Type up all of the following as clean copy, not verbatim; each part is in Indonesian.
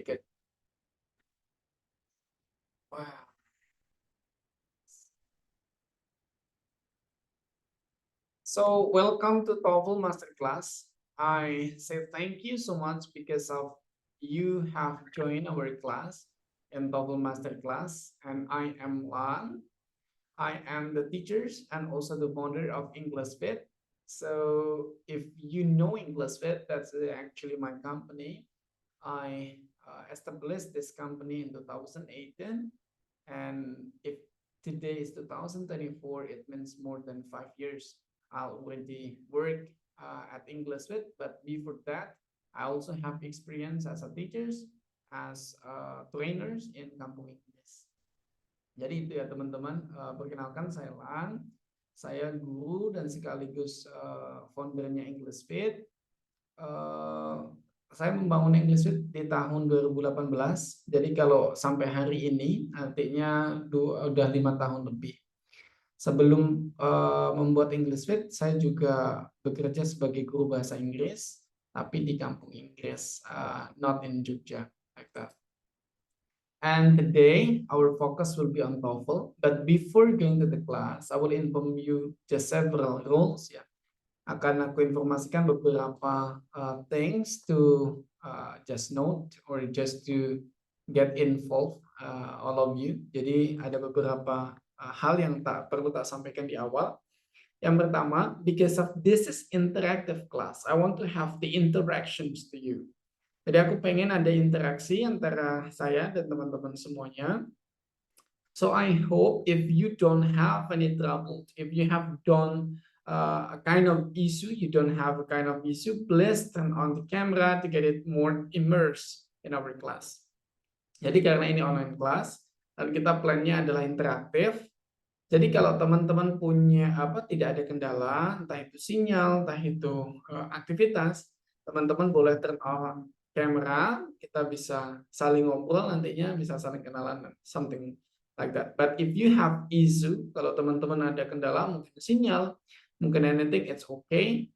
Okay, good. Wow. So welcome to TOEFL Masterclass. I say thank you so much because of you have joined our class in TOEFL Masterclass, and I am Lan. I am the teachers and also the founder of English Fit. So if you know English Fit, that's actually my company. I established this company in 2018, and if today is 2024, it means more than 5 years I already work at English Fit. But before that, I also have experience as a teachers, as trainers in Kampung Inggris. Jadi itu ya teman-teman, perkenalkan saya Lan, saya guru dan sekaligus foundernya English Fit. Saya membangun English Fit di tahun 2018. Jadi kalau sampai hari ini artinya udah 5 tahun lebih. Sebelum membuat English Fit, saya juga bekerja sebagai guru bahasa Inggris, tapi di kampung Inggris, not in Jogja, like that. And today our focus will be on TOEFL. But before going to the class, I will inform you just several rules ya. Akan aku informasikan beberapa things to just note or just to get involved all of you. Jadi ada beberapa hal yang perlu tak sampaikan di awal. Yang pertama, because of this is interactive class, I want to have the interactions to you. Jadi aku pengen ada interaksi antara saya dan teman-teman semuanya. So I hope if you don't have any trouble, if you have done a kind of issue, you don't have a kind of issue, please turn on the camera to get it more immersed in our class. Jadi karena ini online class dan kita plannya adalah interaktif, jadi kalau teman-teman punya tidak ada kendala, entah itu sinyal, entah itu aktivitas, teman-teman boleh turn on kamera, kita bisa saling ngobrol nantinya, bisa saling kenalan, something like that. But if you have issue, kalau teman-teman ada kendala, mungkin sinyal, mungkin anything, it's okay.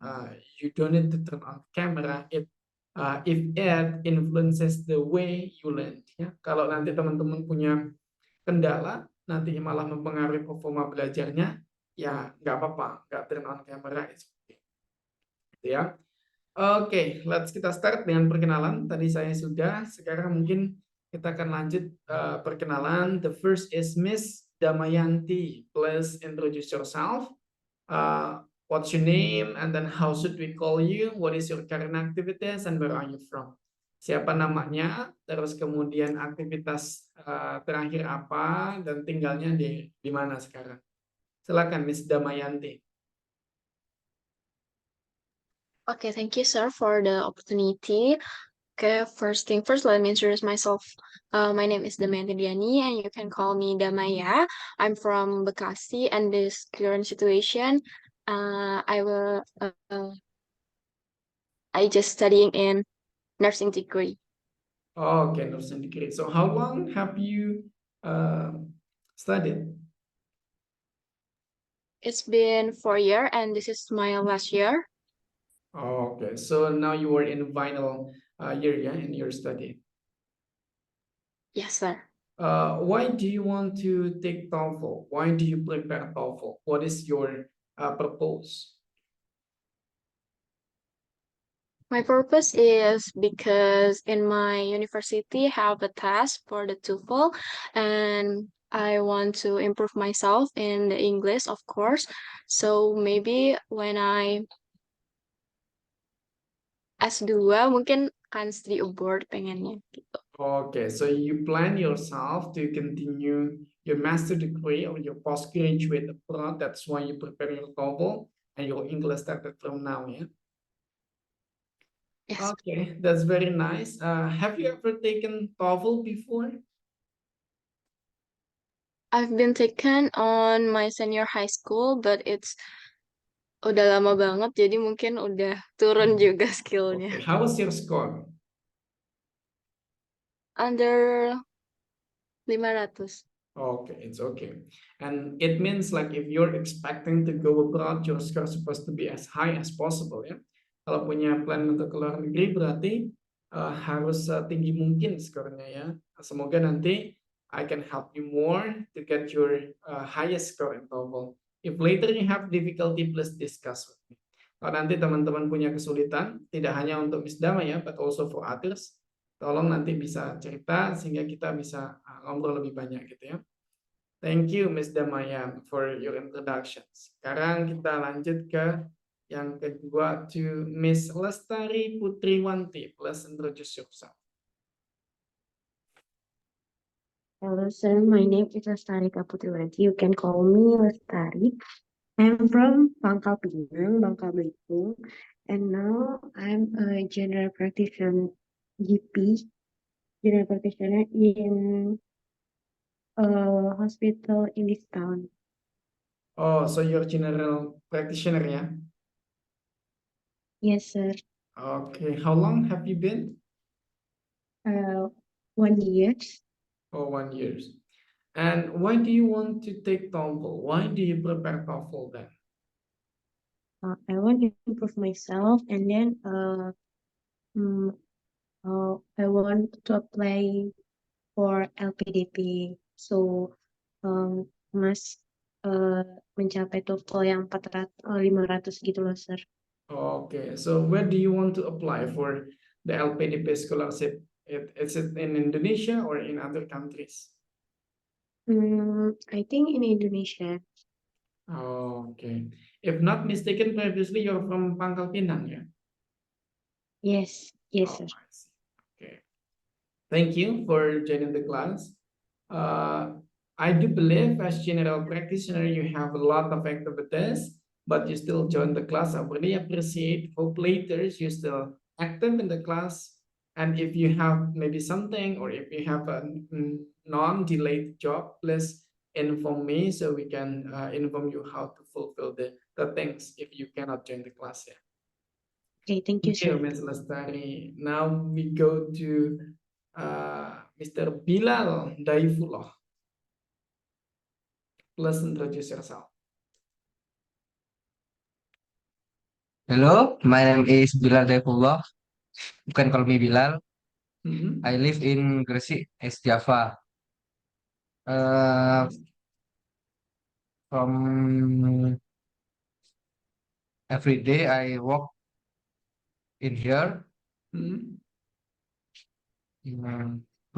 You don't need to turn on camera if it influences the way you learn. Ya, kalau nanti teman-teman punya kendala, nanti malah mempengaruhi performa belajarnya, ya nggak apa-apa, nggak turn on camera, it's okay. Gitu ya. Oke, kita start dengan perkenalan. Tadi saya sudah, sekarang mungkin kita akan lanjut perkenalan. The first is Miss Damayanti. Please introduce yourself. What's your name, and then how should we call you? What is your current activities, and where are you from? Siapa namanya, terus kemudian aktivitas terakhir apa, dan tinggalnya di mana sekarang. Silakan Miss Damayanti. Okay, thank you, sir, for the opportunity. Okay, first thing first, let me introduce myself. My name is Damayanti Diani, and you can call me Damaya. I'm from Bekasi, and this current situation, I just studying in nursing degree. Okay, nursing degree. So how long have you studied? It's been 4 years, and this is my last year. Okay, so now you are in the final year, yeah, in your study. Yes, sir. Why do you want to take TOEFL? Why do you prepare TOEFL? What is your purpose? My purpose is because in my university have a test for the TOEFL, and I want to improve myself in the English, of course. So maybe when I S2 mungkin akan study abroad pengennya gitu. Okay, so you plan yourself to continue your master degree or your postgraduate abroad. That's why you prepare your TOEFL and your English started from now, yeah? Yes. Okay, that's very nice. Have you ever taken TOEFL before? I've been taken on my senior high school, but it's udah lama banget, jadi mungkin udah turun juga skillnya. Okay, how was your score? Under 500. Okay, it's okay. And it means like if you're expecting to go abroad, your score is supposed to be as high as possible, ya. Kalau punya plan untuk ke luar negeri, berarti harus tinggi mungkin skornya ya. Semoga nanti I can help you more to get your highest score in TOEFL. If later you have difficulty, please discuss with me. Kalau nanti teman-teman punya kesulitan, tidak hanya untuk Miss Dama ya, but also for others, tolong nanti bisa cerita sehingga kita bisa ngobrol lebih banyak gitu ya. Thank you Miss Damayan for your introduction. Sekarang kita lanjut ke yang kedua, to Miss Lestari Putriwanti. Please introduce yourself. Hello, sir. My name is Lestari Putriwanti. You can call me Lestari. I'm from Pangkal Pinang, Bangka Belitung, and now I'm a general practitioner GP, general practitioner in a hospital in this town. Oh, so you're general practitioner ya? Yes, sir. Okay, how long have you been? 1 year. Oh, 1 year. And why do you want to take TOEFL? Why do you prepare TOEFL then? I want to improve myself, and then I want to apply for LPDP. So, Mas mencapai TOEFL yang 500 gitu loh, sir. Okay, so where do you want to apply for the LPDP scholarship? Is it in Indonesia or in other countries? I think in Indonesia. Okay. If not mistaken, previously you're from Pangkal Pinang, yeah? Yes, yes, sir. I see. Okay. Thank you for joining the class. I do believe as general practitioner, you have a lot of activities, but you still join the class. I really appreciate. Hope later you still active in the class. And if you have maybe something, or if you have a non-delayed job, please inform me so we can inform you how to fulfill the things if you cannot join the class. Yeah. Okay, thank you, sir. Ms. Lestari. Now we go to Mr. Bilal Daifullah. Please introduce yourself. Hello, my name is Bilal Daifullah. You can call me Bilal. Mhm. I live in Gresik, East Java. From every day I work in here Mhm.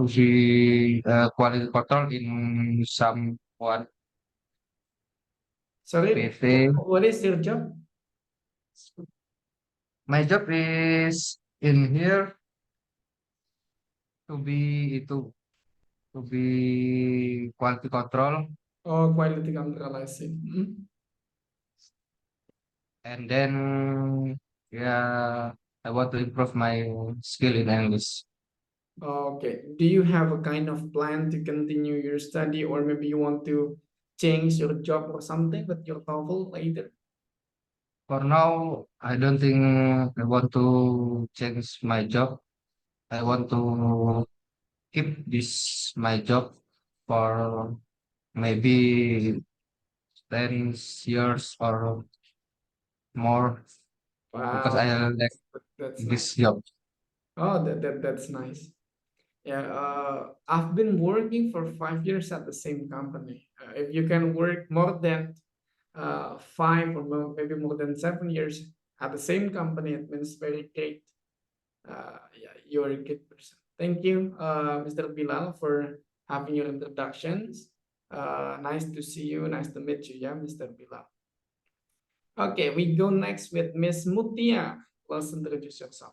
to be quality control in someone Sorry, PT. what is your job? My job is in here to be quality control, Oh, quality control, I see. Mhm. and then yeah, I want to improve my skill in English. Okay. Do you have a kind of plan to continue your study, or maybe you want to change your job or something with your TOEFL later? For now, I don't think I want to change my job. I want to keep this my job for maybe 10 years or more because Wow, I like that's nice. this job. Oh, that's nice. Yeah, I've been working for 5 years at the same company. If you can work more than 5 or maybe more than 7 years at the same company, it means very great. Yeah, you're a good person. Thank you, Mr. Bilal, for having your introductions. Nice to see you. Nice to meet you, yeah, Mr. Bilal. Okay, we go next with Miss Mutia. Please introduce yourself.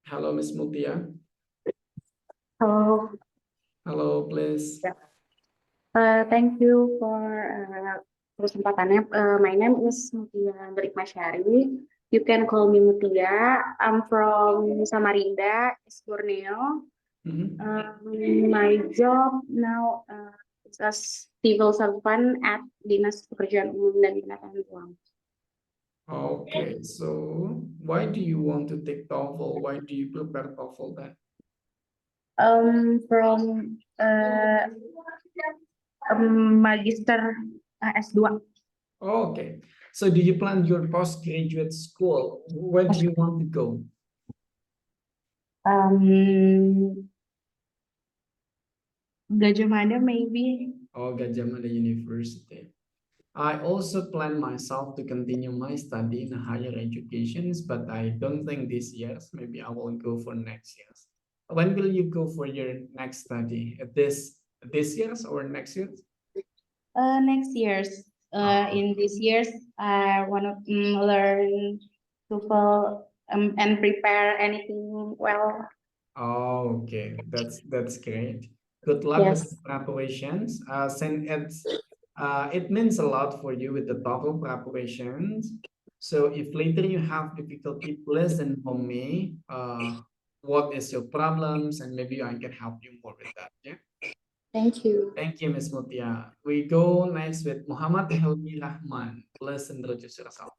Hello, Miss Mutia. Hello. Hello, please. Thank you for kesempatannya. My name is Mutia Berikmasyari. You can call me Mutia. I'm from Samarinda, East Borneo. My job now is as civil servant at Dinas Pekerjaan Umum dan Penataan Ruang. Okay, so why do you want to take TOEFL? Why do you prepare TOEFL then? From Magister S2. Okay. So do you plan your postgraduate school? Where do you want to go? Gajah Mada maybe. Oh, Gadjah Mada University. I also plan myself to continue my study in higher educations, but I don't think this year's. Maybe I will go for next year's. When will you go for your next study? This year's or next year's? Next year's. Oh. In this year's, I want to learn TOEFL and prepare anything well. Oh, okay. That's great. Good luck with Yes. the preparations. Since it means a lot for you with the TOEFL preparations. So if later you have difficulty, please inform me. What is your problems, and maybe I can help you more with that. Yeah. Thank you. Thank you, Ms. Mutia. We go next with Muhammad Helmi Rahman. Please introduce yourself.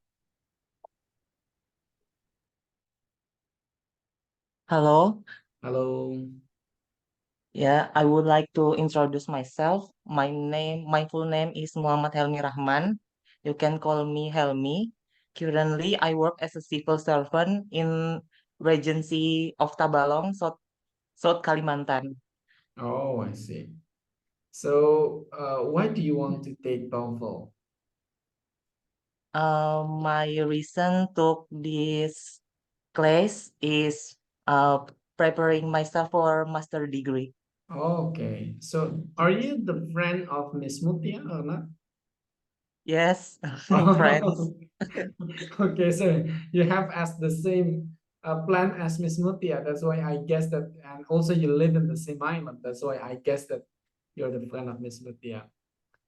Hello. Hello. Yeah, I would like to introduce myself. My full name is Muhammad Helmi Rahman. You can call me Helmi. Currently, I work as a civil servant in Regency of Tabalong, South Kalimantan. Oh, I see. So, why do you want to take TOEFL? My reason took this class is preparing myself for master degree. Okay. So, are you the friend of Miss Mutia or not? Yes, friends. Okay, so you have asked the same plan as Miss Mutia. That's why I guess that, and also you live in the same island. That's why I guess that you're the friend of Miss Mutia.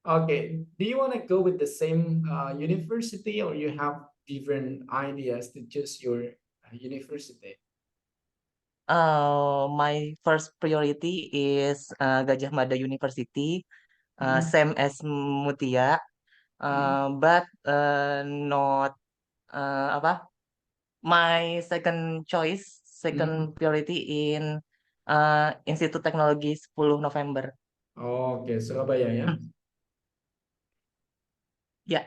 Okay, do you want to go with the same university, or you have different ideas to choose your university? My first priority is Gajah Mada University, Mhm. same as Mutia, but not apa? My second choice, second priority in Institut Teknologi 10 November. Okay, Surabaya, ya. Ya.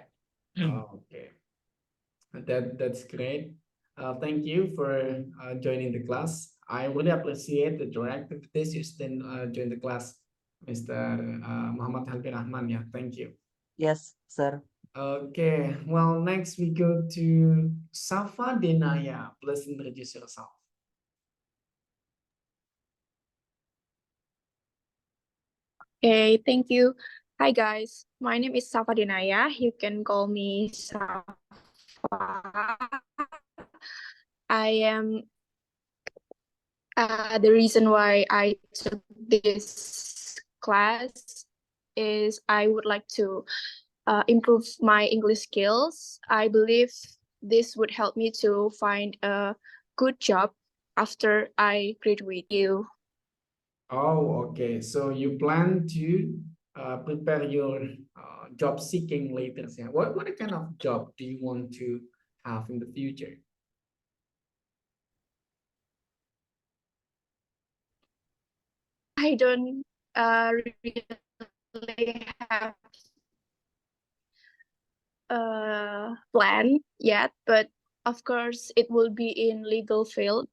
Okay, that's great. Thank you for joining the class. I really appreciate the direct activities you still join the class, Mr. Muhammad Helmi Rahman. Yeah, thank you. Yes, sir. Okay, well, next we go to Safa Denaya. Please introduce yourself. Okay, thank you. Hi guys, my name is Safa Denaya. You can call me Safa. I am the reason why I took this class is I would like to improve my English skills. I believe this would help me to find a good job after I graduate. You. Oh, okay. So you plan to prepare your job seeking later. Yeah. What kind of job do you want to have in the future? I don't really have a plan yet, but of course it will be in legal field,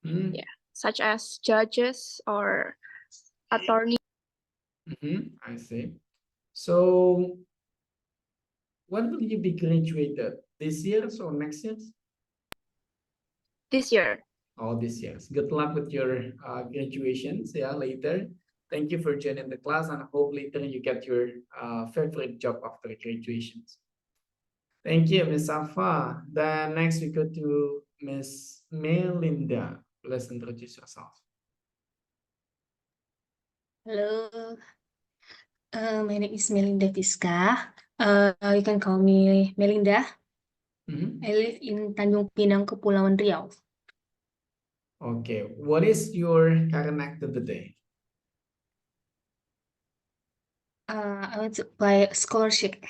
Hmm. yeah, such as judges or attorney. I see. So when will you be graduated? This year or next year? This year. Oh, this year. Good luck with your graduations. Yeah, later. Thank you for joining the class, and I hope later you get your favorite job after graduations. Thank you, Miss Safa. Then next we go to Miss Melinda. Please introduce yourself. Hello, my name is Melinda Piska. You can call me Melinda. I live in Tanjung Pinang, Kepulauan Riau. Okay, what is your current activity? I want to apply a scholarship.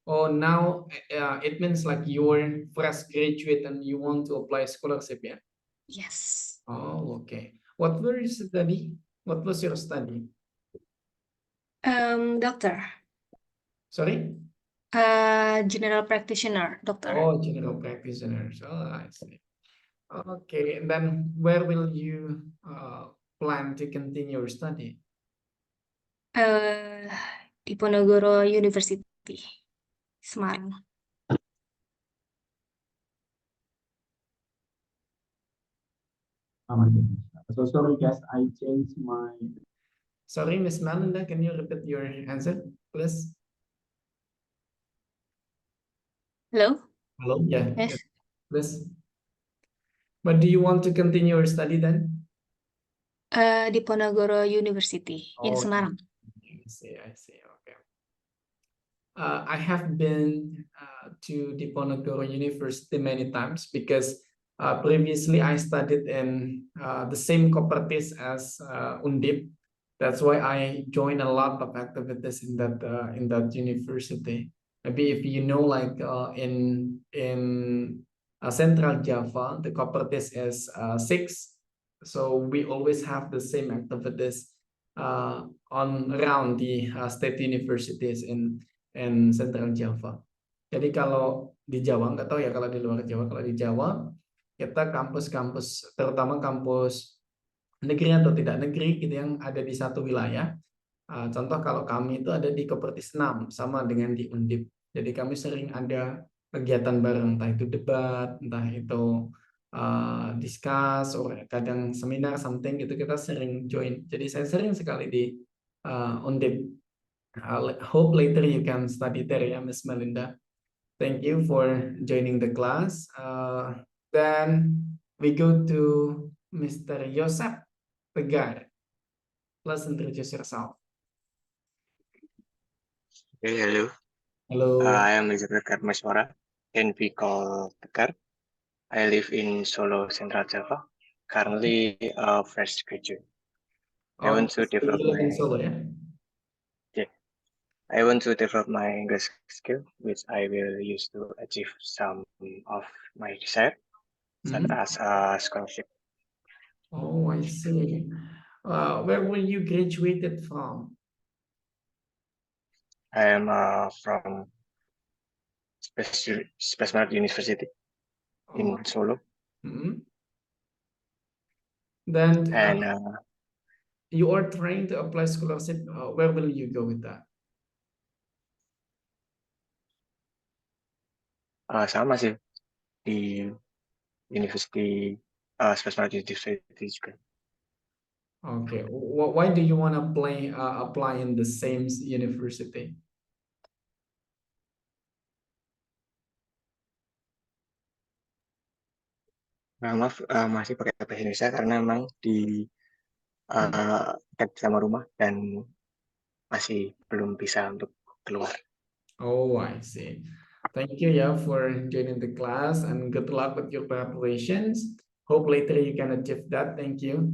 Oh, now it means like you're fresh graduate and you want to apply scholarship, yeah? Yes. Oh, okay. What were you study? What was your study? Doctor. Sorry? General practitioner, dokter. Oh, general practitioners. Oh, I see. Okay, and then where will you plan to continue your study? Diponegoro University, Semarang. So sorry guys, I changed my. Sorry, Miss Melinda, can you repeat your answer, please? Hello? Hello, yeah, Yes. please. But do you want to continue your study then? Diponegoro University in Oh, Semarang. I see, okay. I have been to Diponegoro University many times because previously I studied in the same cooperative as Undip. That's why I joined a lot of activities in that university. Maybe if you know, like in Central Java, the cooperative is 6, so we always have the same activities on around the state universities in Central Java. Jadi kalau di Jawa, nggak tahu ya kalau di luar Jawa. Kalau di Jawa, kita kampus-kampus, terutama kampus negeri atau tidak negeri, gitu yang ada di satu wilayah. Contoh kalau kami itu ada di Kopertis 6, sama dengan di Undip. Jadi kami sering ada kegiatan bareng, entah itu debat, entah itu discuss, atau kadang seminar, something gitu, kita sering join. Jadi saya sering sekali di Undip. Hope later you can study there, ya, Miss Melinda. Thank you for joining the class. Then we go to Mr. Yosef Tegar. Please introduce yourself. Okay, hello. Hello. I am Rizal Tegar Maswara, can be called Tegar. I live in Solo, Central Java. Currently a fresh graduate. I want to develop you live in my Solo, ya? I want to develop my English skill, which I will use to achieve some of my desire, such as a scholarship. Oh, I see. Where were you graduated from? I am from Special University in Solo. Then And you are trying to apply scholarship. Where will you go with that? sama sih di University Special University juga. Okay. Why do you want to apply in the same university? Maaf, masih pakai bahasa Indonesia karena memang di dekat sama rumah dan masih belum bisa untuk keluar. Oh, I see. Thank you, yeah, for joining the class, and good luck with your preparations. Hope later you can achieve that. Thank you,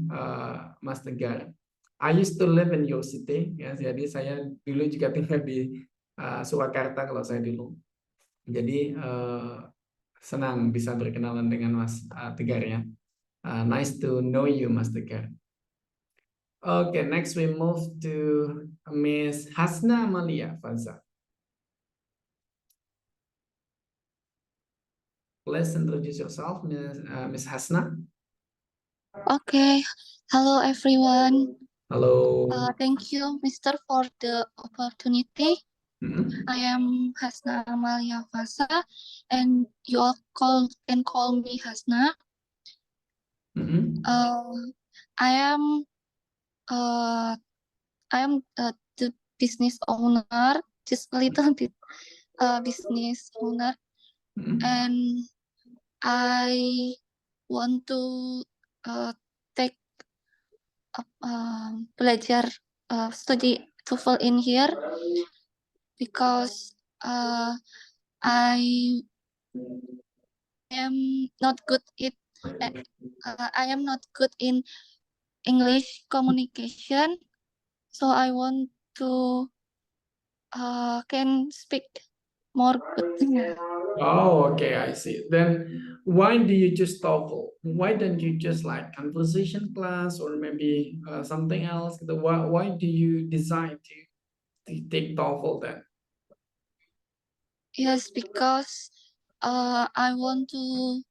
Mas Tegar. I used to live in your city, ya. Jadi saya dulu juga tinggal di Surakarta kalau saya dulu. Jadi senang bisa berkenalan dengan Mas Tegar, ya. Nice to know you, Mas Tegar. Okay, next we move to Miss Hasna Amalia Faza. Please introduce yourself, Miss Hasna. Okay. Hello, everyone. Hello. Thank you, Mr. for the opportunity. I am Hasna Amalia Fasa, and you all can call me Hasna. I am the business owner, just a little bit business owner, and I want to take belajar study TOEFL in here because I am not good I am not good in English communication, so I want to can speak more good. Oh, okay, I see. Then why do you choose TOEFL? Why don't you just like conversation class or maybe something else? Why do you decide to take TOEFL then? Yes, because I want to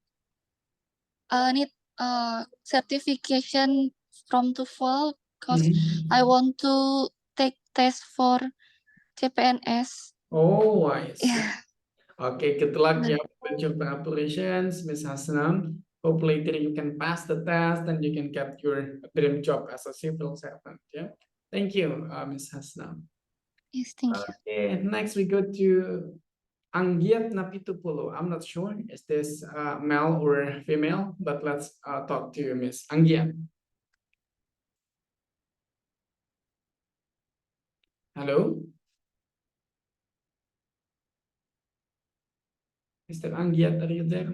need certification from TOEFL because I want to take test for CPNS. Oh, I see. Yeah. Okay, good luck yeah, with your preparations, Miss Hasnam. Hope later you can pass the test and you can get your dream job as a civil servant. Yeah. Thank you, Miss Hasnam. Yes, thank you. Okay, next we go to Anggiat Napitupulu. I'm not sure is this male or female, but let's talk to Miss Anggiat. Hello, Mr. Anggiat, are you there?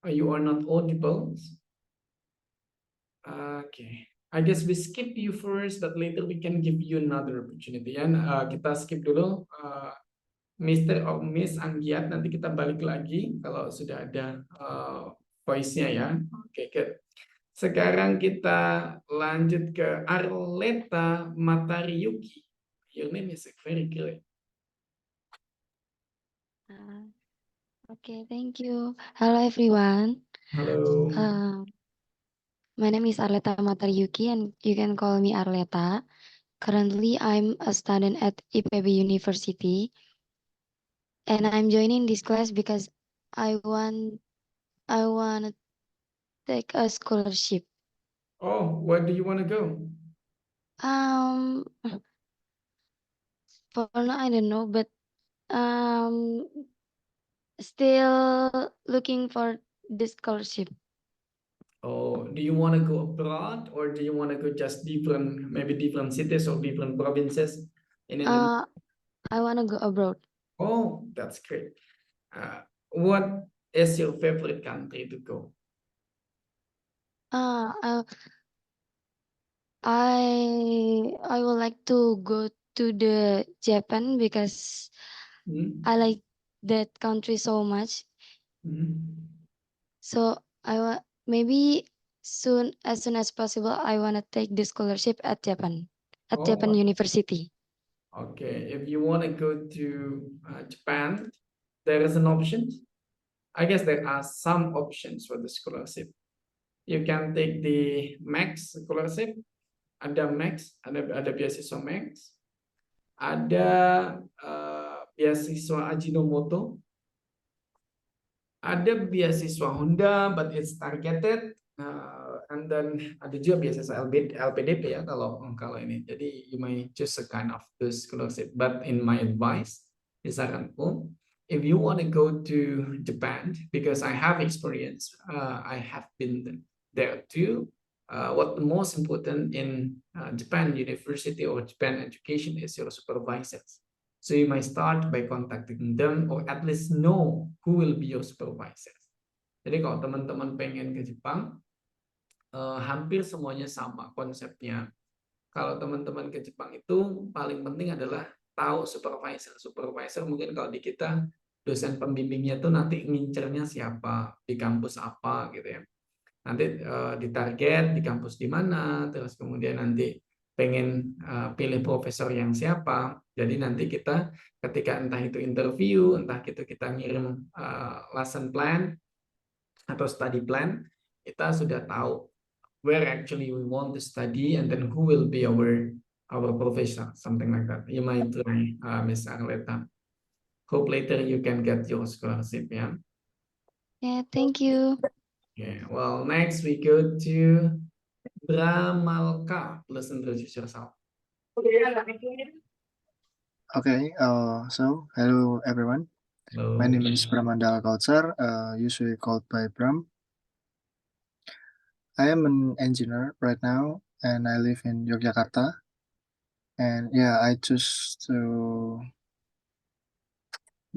You are not audible. Okay, I guess we skip you first, but later we can give you another opportunity. And kita skip dulu Mr. or Miss Anggiat. Nanti kita balik lagi kalau sudah ada voice-nya ya. Oke, good. Sekarang kita lanjut ke Arleta Matariuki. Your name is very good. Okay, thank you. Hello, everyone. Hello. My name is Arleta Matariuki, and you can call me Arleta. Currently, I'm a student at IPB University, and I'm joining this class because I want to take a scholarship. Oh, where do you want to go? For now, I don't know, but still looking for this scholarship. Oh, do you want to go abroad or do you want to go just different, maybe different cities or different provinces in Indonesia? I want to go abroad. Oh, that's great. What is your favorite country to go? I would like to go to the Japan because I like that country so much. So maybe as soon as possible, I want to take the scholarship at Japan, at Japan University. Okay, if you want to go to Japan, there is an option. I guess there are some options for the scholarship. You can take the Max scholarship. Ada Max, ada beasiswa Max, ada beasiswa Ajinomoto, ada beasiswa Honda, but it's targeted, and then ada juga beasiswa LPDP ya kalau ini. Jadi you may choose a kind of this scholarship. But in my advice, saranku, if you want to go to Japan, because I have experience, I have been there too. What the most important in Japan University or Japan education is your supervisors. So you might start by contacting them or at least know who will be your supervisors. Jadi kalau teman-teman pengen ke Jepang, hampir semuanya sama konsepnya. Kalau teman-teman ke Jepang itu paling penting adalah tahu supervisor. Supervisor mungkin kalau di kita dosen pembimbingnya tuh nanti ngincernya siapa, di kampus apa gitu ya. Nanti ditarget di kampus di mana, terus kemudian nanti pengen pilih profesor yang siapa. Jadi nanti kita ketika entah itu interview, entah itu kita ngirim lesson plan atau study plan, kita sudah tahu where actually we want to study and then who will be our professor, something like that. You might try, Miss Arleta. Hope later you can get your scholarship, yeah. Yeah, thank you. Okay, well, next we go to Bramalka. Please introduce yourself. Okay, so hello everyone. Hello. My name is Bramandal Kautsar, usually called by Bram. I am an engineer right now and I live in Yogyakarta. And yeah, I choose to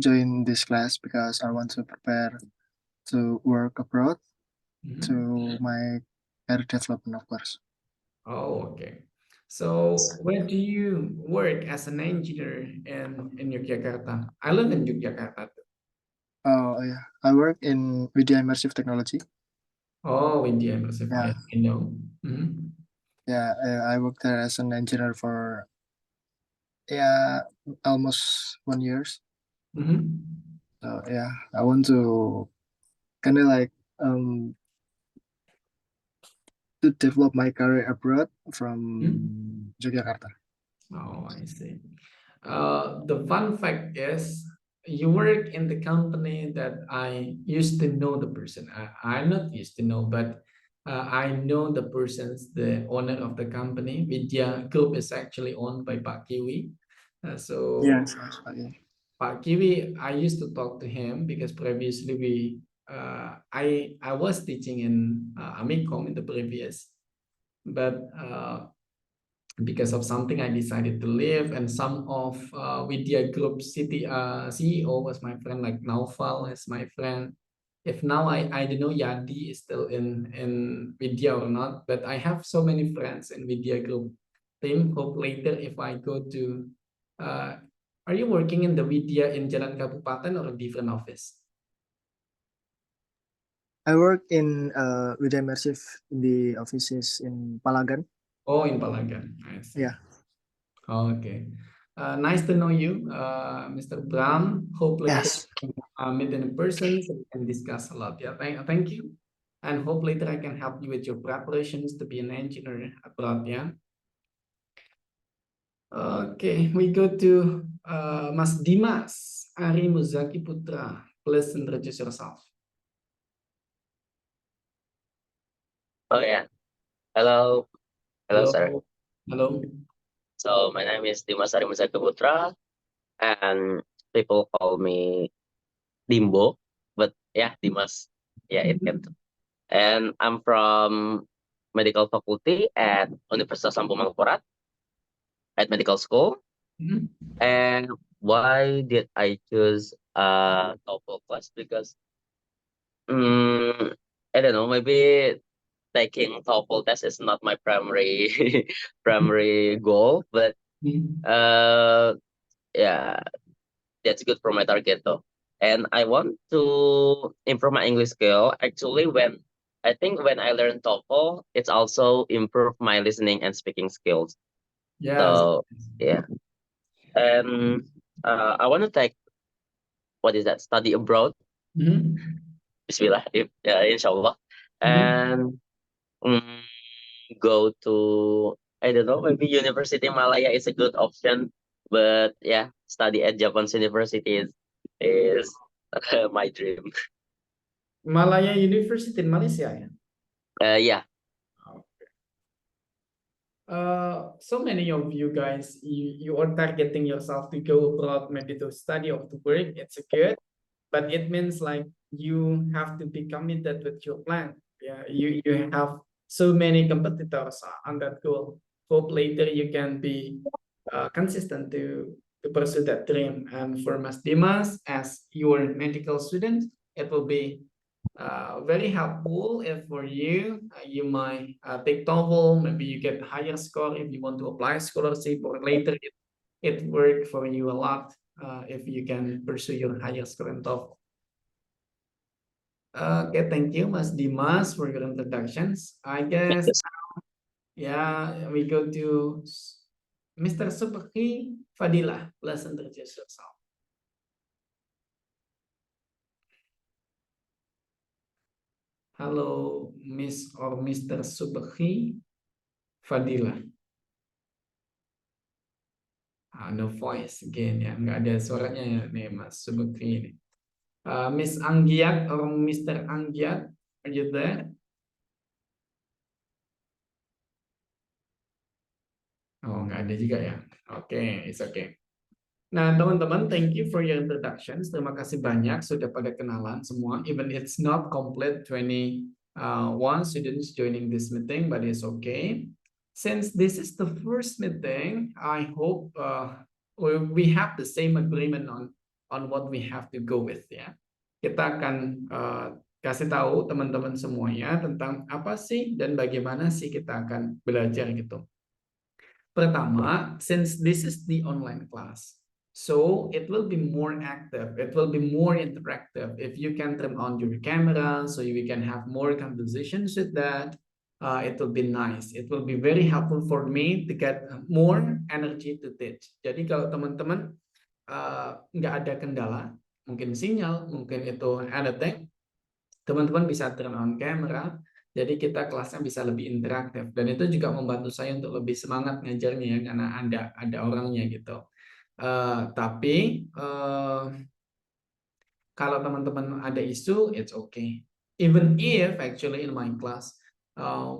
join this class because I want to prepare to work abroad to my career development, of course. Oh, okay. So where do you work as an engineer in Yogyakarta? I live in Yogyakarta. Oh yeah, I work in Vidya Immersive Technology. Oh, Vidya Immersive, Yeah. I know. Yeah, I work there as an engineer for Yeah, almost 1 years. Mhm. So yeah, I want to kind of like to develop my career abroad from Yogyakarta. Oh, I see. The fun fact is you work in the company that I used to know the person. I'm not used to know, but I know the person's the owner of the company. Vidya Group is actually owned by Pak Kiwi. So Yes, yeah. Pak Kiwi, I used to talk to him because previously I was teaching in Amikom in the previous, but because of something I decided to leave, and some of Vidya Group CEO was my friend, like Naufal is my friend. If now I don't know Yadi is still in Vidya or not, but I have so many friends in Vidya Group team. Hope later if I go to are you working in the Vidya in Jalan Kabupaten or a different office? I work in with Immersive in the offices in Palagan. Oh, in Palagan. I see. Yeah. Okay. Nice to know you, Mr. Bram. Hope later Yes. we can meet in person so we can discuss a lot. Yeah, thank you. And hope later I can help you with your preparations to be an engineer abroad. Yeah. Okay, we go to Mas Dimas Ari Muzaki Putra. Please introduce yourself. Oh yeah. Hello. Hello, sir. Hello. So my name is Dimas Arimuzaki Putra, and people call me Dimbo, but yeah, Dimas. Yeah, it can. And I'm from medical faculty at Universitas Lampung Mangkurat at medical school. And why did I choose TOEFL class? Because I don't know, maybe taking TOEFL test is not my primary primary goal, but yeah, that's good for my target though. And I want to improve my English skill. Actually, when I learn TOEFL, it's also improve my listening and speaking skills. Yes. So yeah, and I want to take study abroad. Bismillah, inshallah, and go to, I don't know, maybe University Malaya is a good option, but yeah, study at Japan's university is my dream. Malaya University in Malaysia, ya? Yeah. So many of you guys, you are targeting yourself to go abroad, maybe to study or to work. It's good, but it means like you have to be committed with your plan. Yeah, you have so many competitors on that goal. Hope later you can be consistent to pursue that dream. And for Mas Dimas, as your medical student, it will be very helpful if for you you might take TOEFL, maybe you get higher score if you want to apply scholarship, or later it work for you a lot if you can pursue your higher score in TOEFL. Okay, thank you, Mas Dimas, for your introductions. I guess yeah, we go to Mr. Subhi Fadilah. Please introduce yourself. Halo, Miss or Mr. Subhi Fadilah. No voice again ya, nggak ada suaranya ya nih Mas Subhi ini. Miss Anggiat or Mr. Anggiat, are you there? Oh, nggak ada juga ya. Oke, it's okay. Nah, teman-teman, thank you for your introductions. Terima kasih banyak sudah pada kenalan semua. Even it's not complete 21 students joining this meeting, but it's okay. Since this is the first meeting, I hope we have the same agreement on what we have to go with ya. Kita akan kasih tahu teman-teman semuanya tentang apa sih dan bagaimana sih kita akan belajar gitu. Pertama, since this is the online class, so it will be more active, it will be more interactive. If you can turn on your camera, so we can have more conversations with that. it will be nice. It will be very helpful for me to get more energy to teach. Jadi kalau teman-teman nggak ada kendala, mungkin sinyal, mungkin itu anything, teman-teman bisa turn on camera, jadi kita kelasnya bisa lebih interaktif. Dan itu juga membantu saya untuk lebih semangat ngajarnya ya, karena ada orangnya gitu. Tapi kalau teman-teman ada isu, it's okay. Even if actually in my class,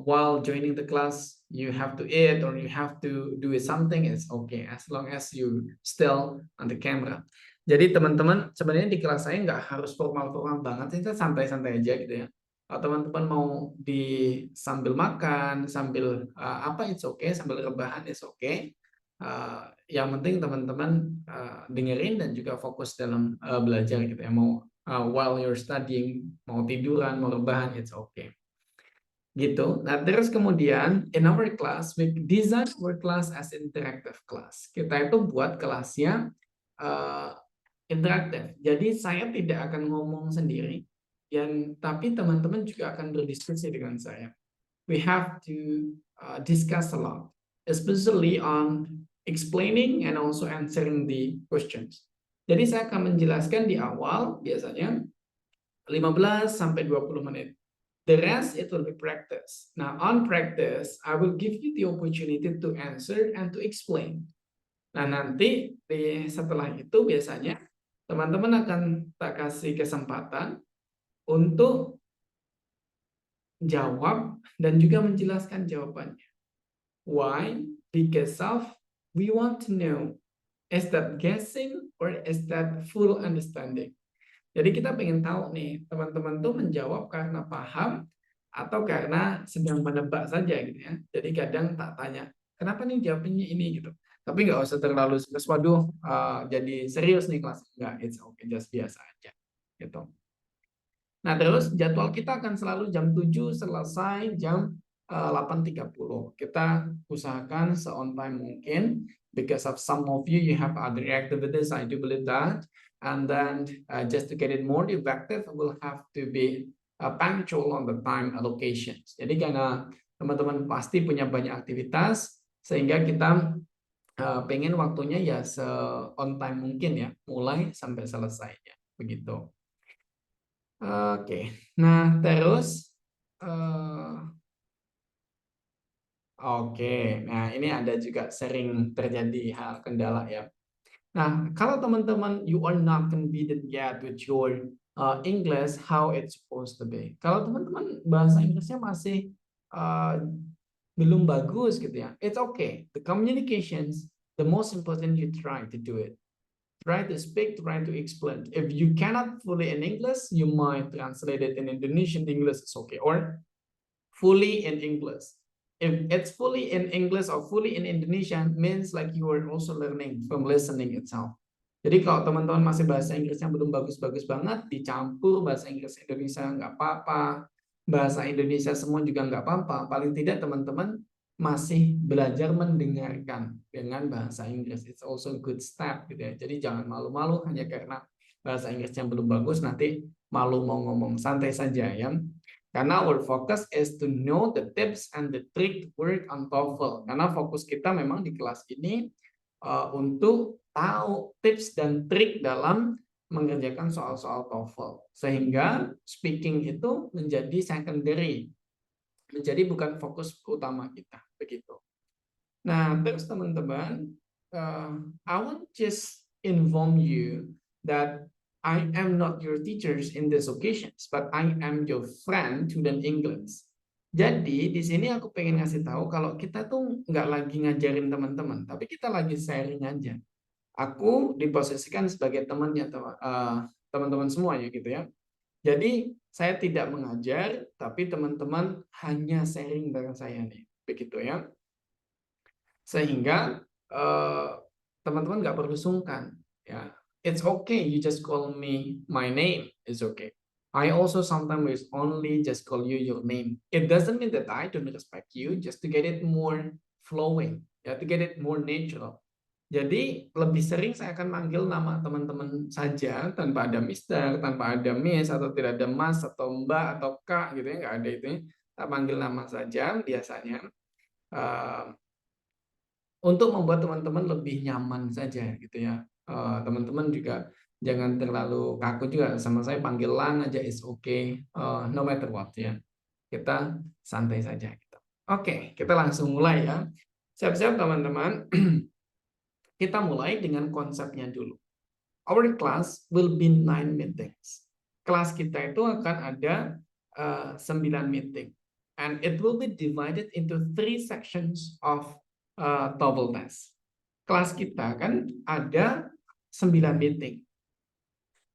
while joining the class, you have to eat or you have to do something, it's okay. As long as you still on the camera. Jadi teman-teman, sebenarnya di kelas saya nggak harus formal-formal banget, kita santai-santai aja gitu ya. Kalau teman-teman mau sambil makan, sambil it's okay, sambil rebahan, it's okay. Yang penting teman-teman dengerin dan juga fokus dalam belajar gitu ya. Mau while you're studying, mau tiduran, mau rebahan, it's okay. Gitu. Nah, terus kemudian in our class, we design our class as interactive class. Kita itu buat kelasnya interaktif. Jadi saya tidak akan ngomong sendiri, tapi teman-teman juga akan berdiskusi dengan saya. We have to discuss a lot, especially on explaining and also answering the questions. Jadi saya akan menjelaskan di awal biasanya 15 sampai 20 menit. The rest it will be practice. Now on practice, I will give you the opportunity to answer and to explain. Nah nanti setelah itu biasanya teman-teman akan tak kasih kesempatan untuk jawab dan juga menjelaskan jawabannya. Why? Because of we want to know, is that guessing or is that full understanding? Jadi kita pengen tahu nih, teman-teman tuh menjawab karena paham atau karena sedang menebak saja gitu ya. Jadi kadang tak tanya, kenapa nih jawabnya ini gitu. Tapi nggak usah terlalu serius, waduh jadi serius nih kelas. Nggak, it's okay, just biasa aja gitu. Nah terus jadwal kita akan selalu jam 7 selesai jam 8.30. Kita usahakan se-on time mungkin, because of some of you have other activities, I do believe that. And then just to get it more effective, we'll have to be punctual on the time allocations. Jadi karena teman-teman pasti punya banyak aktivitas, sehingga kita pengen waktunya ya se-on time mungkin ya, mulai sampai selesainya. Begitu. Oke, nah terus nah ini ada juga sering terjadi hal kendala ya. Nah, kalau teman-teman you are not confident yet with your English how it's supposed to be. Kalau teman-teman bahasa Inggrisnya masih belum bagus gitu ya, it's okay. The communications, the most important you try to do it. Try to speak, try to explain. If you cannot fully in English, you might translate it in Indonesian English, it's okay. Or fully in English. If it's fully in English or fully in Indonesian, means like you are also learning from listening itself. Jadi kalau teman-teman masih bahasa Inggrisnya belum bagus-bagus banget, dicampur bahasa Inggris Indonesia nggak apa-apa, bahasa Indonesia semua juga nggak apa-apa. Paling tidak teman-teman masih belajar mendengarkan dengan bahasa Inggris. It's also a good step gitu ya. Jadi jangan malu-malu hanya karena bahasa Inggrisnya belum bagus, nanti malu mau ngomong, santai saja ya. Karena our focus is to know the tips and the trick work on TOEFL. Karena fokus kita memang di kelas ini untuk tahu tips dan trik dalam mengerjakan soal-soal TOEFL. Sehingga speaking itu menjadi secondary. Menjadi bukan fokus utama kita. Begitu. Nah, terus teman-teman, I want just inform you that I am not your teachers in these occasions, but I am your friend to learn English. Jadi di sini aku pengen ngasih tahu kalau kita tuh nggak lagi ngajarin teman-teman, tapi kita lagi sharing aja. Aku diposisikan sebagai temannya teman-teman semuanya gitu ya. Jadi saya tidak mengajar, tapi teman-teman hanya sharing bareng saya nih, begitu ya. Sehingga teman-teman nggak perlu sungkan ya. It's okay, you just call me my name, it's okay. I also sometimes only just call you your name. It doesn't mean that I don't respect you, just to get it more flowing, ya, to get it more natural. Jadi lebih sering saya akan manggil nama teman-teman saja, tanpa ada Mister, tanpa ada Miss, atau tidak ada Mas, atau Mbak, atau Kak, gitu ya, nggak ada itu. kita panggil nama saja biasanya. Untuk membuat teman-teman lebih nyaman saja gitu ya. Teman-teman juga jangan terlalu kaku juga sama saya, panggil Lang aja is okay, no matter what ya. Kita santai saja gitu. Oke, kita langsung mulai ya. Siap-siap teman-teman. Kita mulai dengan konsepnya dulu. Our class will be 9 meetings. Kelas kita itu akan ada 9 meeting. And it will be divided into 3 sections of TOEFL test. Kelas kita kan ada 9 meeting.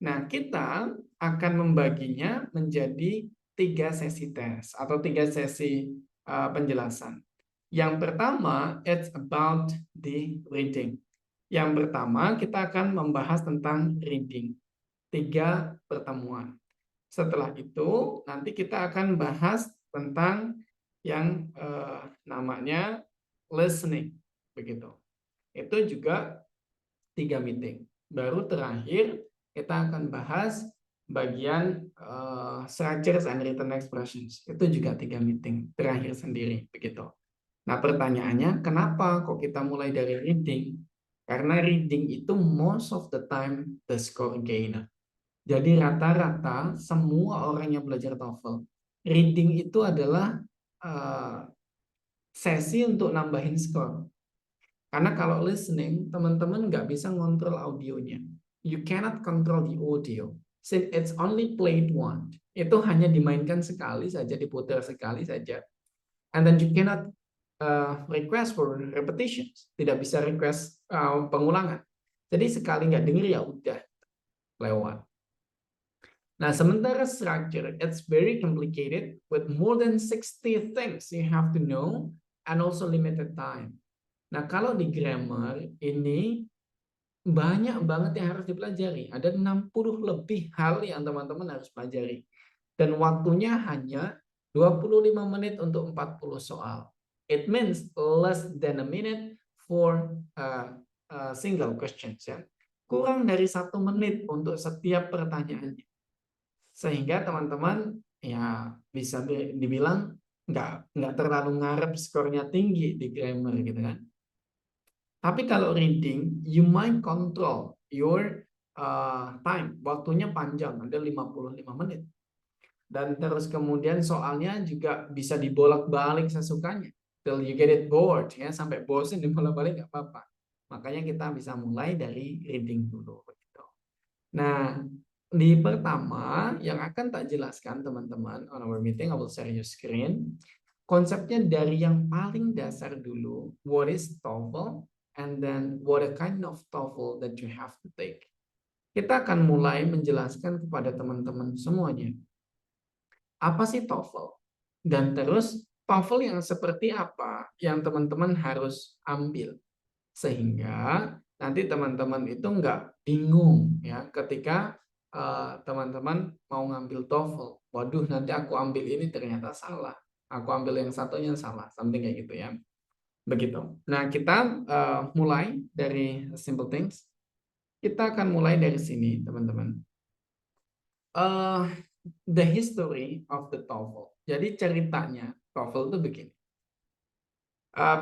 Nah, kita akan membaginya menjadi 3 sesi tes atau 3 sesi penjelasan. Yang pertama, it's about the reading. Yang pertama, kita akan membahas tentang reading. 3 pertemuan. Setelah itu, nanti kita akan bahas tentang yang namanya listening. Begitu. Itu juga 3 meeting. Baru terakhir, kita akan bahas bagian structures and written expressions. Itu juga 3 meeting. Terakhir sendiri. Begitu. Nah, pertanyaannya, kenapa kok kita mulai dari reading? Karena reading itu most of the time the score gainer. Jadi rata-rata semua orang yang belajar TOEFL, reading itu adalah sesi untuk nambahin skor. Karena kalau listening, teman-teman nggak bisa ngontrol audionya. You cannot control the audio. Since it's only played once. Itu hanya dimainkan sekali saja, diputar sekali saja. And then you cannot request for repetitions, tidak bisa request pengulangan. Jadi sekali nggak denger ya udah lewat. Nah, sementara structure, it's very complicated with more than 60 things you have to know and also limited time. Nah, kalau di grammar ini banyak banget yang harus dipelajari. Ada 60 lebih hal yang teman-teman harus pelajari. Dan waktunya hanya 25 menit untuk 40 soal. It means less than a minute for single questions. Ya. Kurang dari 1 menit untuk setiap pertanyaannya. Sehingga teman-teman ya bisa dibilang nggak terlalu ngarep skornya tinggi di grammar gitu kan. Tapi kalau reading, you might control your time. Waktunya panjang, ada 55 menit. Dan terus kemudian soalnya juga bisa dibolak-balik sesukanya. Till you get it bored, ya, sampai bosan dibolak-balik nggak apa-apa. Makanya kita bisa mulai dari reading dulu. Begitu. Nah, di pertama yang akan tak jelaskan teman-teman on our meeting, I will share your screen. Konsepnya dari yang paling dasar dulu, what is TOEFL, and then what a kind of TOEFL that you have to take. Kita akan mulai menjelaskan kepada teman-teman semuanya. Apa sih TOEFL? Dan terus TOEFL yang seperti apa yang teman-teman harus ambil. Sehingga nanti teman-teman itu nggak bingung ya ketika teman-teman mau ngambil TOEFL. Waduh, nanti aku ambil ini ternyata salah. Aku ambil yang satunya salah. Something kayak gitu ya. Begitu. Nah, kita mulai dari simple things. Kita akan mulai dari sini, teman-teman. The history of the TOEFL. Jadi ceritanya TOEFL itu begini.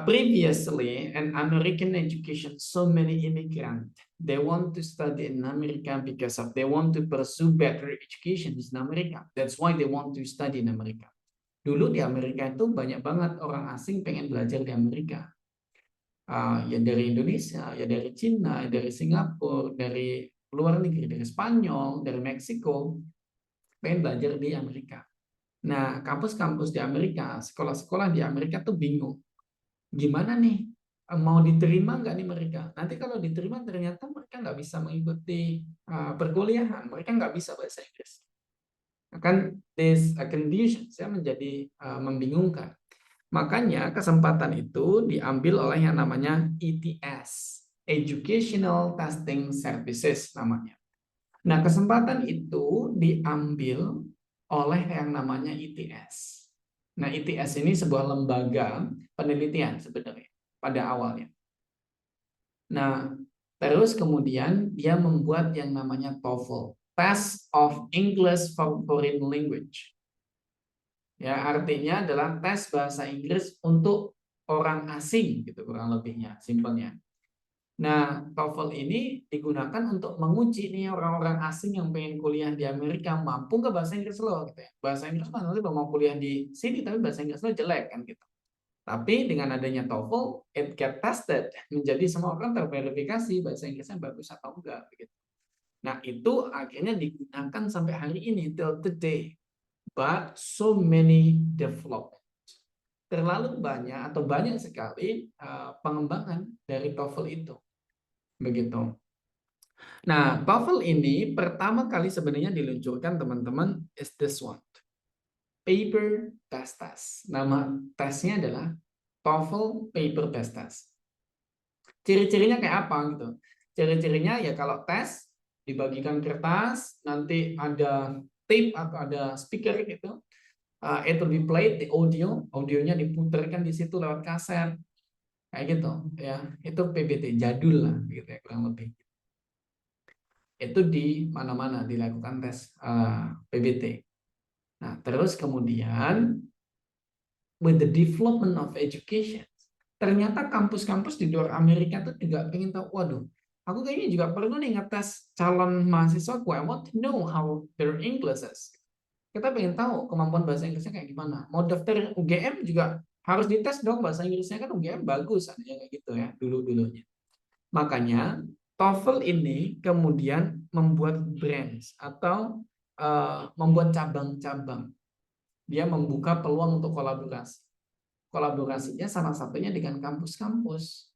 Previously, in American education, so many immigrants, they want to study in America because of they want to pursue better education in America. That's why they want to study in America. Dulu di Amerika itu banyak banget orang asing pengen belajar di Amerika. Ya dari Indonesia, ya dari Cina, dari Singapura, dari luar negeri, dari Spanyol, dari Meksiko, pengen belajar di Amerika. Nah, kampus-kampus di Amerika, sekolah-sekolah di Amerika tuh bingung. Gimana nih, mau diterima nggak nih mereka? Nanti kalau diterima ternyata mereka nggak bisa mengikuti perkuliahan, mereka nggak bisa bahasa Inggris. Akan these conditions ya menjadi membingungkan. Makanya kesempatan itu diambil oleh yang namanya ETS, Educational Testing Services namanya. Nah, kesempatan itu diambil oleh yang namanya ITS. Nah, ITS ini sebuah lembaga penelitian sebenarnya pada awalnya. Nah, terus kemudian dia membuat yang namanya TOEFL, Test of English for Foreign Language. Ya, artinya adalah tes bahasa Inggris untuk orang asing gitu kurang lebihnya, simpelnya. Nah, TOEFL ini digunakan untuk menguji nih orang-orang asing yang pengen kuliah di Amerika, mampu nggak bahasa Inggris lo gitu ya. Bahasa Inggris mana nanti mau kuliah di sini tapi bahasa Inggris lo jelek kan gitu. Tapi dengan adanya TOEFL, it get tested, menjadi semua orang terverifikasi bahasa Inggrisnya bagus atau enggak begitu. Nah, itu akhirnya digunakan sampai hari ini till today. But so many development. Terlalu banyak atau banyak sekali pengembangan dari TOEFL itu. Begitu. Nah, TOEFL ini pertama kali sebenarnya diluncurkan teman-teman is this one. Paper Based Test. Nama tesnya adalah TOEFL Paper Based Test. Ciri-cirinya kayak apa gitu? Ciri-cirinya ya kalau tes dibagikan kertas, nanti ada tape atau ada speaker gitu. It will be played di audionya diputarkan di situ lewat kaset, kayak gitu ya. Itu PBT jadul lah, gitu ya kurang lebih. Itu di mana-mana dilakukan tes PBT. Nah, terus kemudian with the development of education, ternyata kampus-kampus di luar Amerika tuh juga pengen tahu, waduh, aku kayaknya juga perlu nih ngetes calon mahasiswa gue. I want to know how their English is. Kita pengen tahu kemampuan bahasa Inggrisnya kayak gimana. Mau daftar UGM juga harus dites dong bahasa Inggrisnya, kan UGM bagus kayak gitu ya dulu-dulunya. Makanya TOEFL ini kemudian membuat branch atau membuat cabang-cabang. Dia membuka peluang untuk kolaborasi. Kolaborasinya salah satunya dengan kampus-kampus.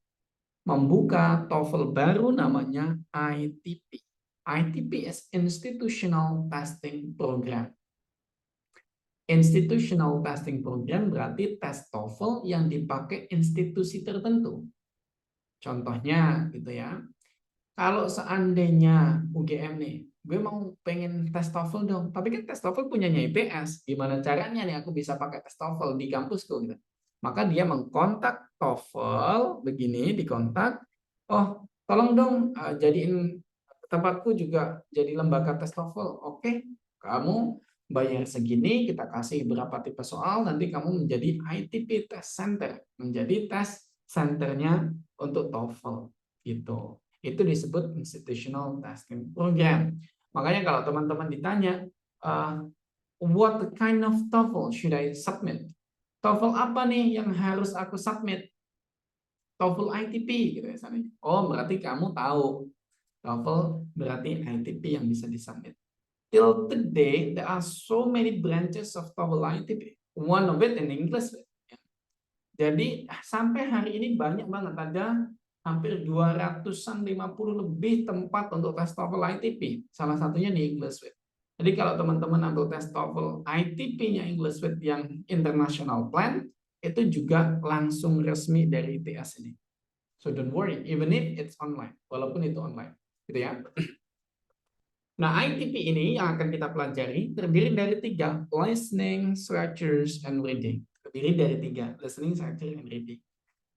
Membuka TOEFL baru namanya ITP. ITP is Institutional Testing Program. Institutional Testing Program berarti tes TOEFL yang dipakai institusi tertentu. Contohnya gitu ya. Kalau seandainya UGM nih, gue mau pengen tes TOEFL dong, tapi kan tes TOEFL punyanya IPS. Gimana caranya nih aku bisa pakai tes TOEFL di kampusku gitu. Maka dia mengkontak TOEFL begini, dikontak, oh tolong dong jadiin tempatku juga jadi lembaga tes TOEFL. Oke, kamu bayar segini, kita kasih berapa tipe soal, nanti kamu menjadi ITP Test Center, menjadi tes centernya untuk TOEFL gitu. Itu disebut Institutional Testing Program. Makanya kalau teman-teman ditanya, what kind of TOEFL should I submit? TOEFL apa nih yang harus aku submit? TOEFL ITP gitu ya. Oh, berarti kamu tahu TOEFL berarti ITP yang bisa disubmit. Till today, there are so many branches of TOEFL ITP. One of it in English. Jadi sampai hari ini banyak banget, ada hampir 250 lebih tempat untuk tes TOEFL ITP. Salah satunya di English Suite. Jadi kalau teman-teman ambil tes TOEFL ITP-nya English Suite yang International Plan, itu juga langsung resmi dari ITS ini. So don't worry, even if it's online, walaupun itu online, gitu ya. Nah, ITP ini yang akan kita pelajari terdiri dari 3, listening, structures, and reading. Terdiri dari 3, listening, structure, and reading.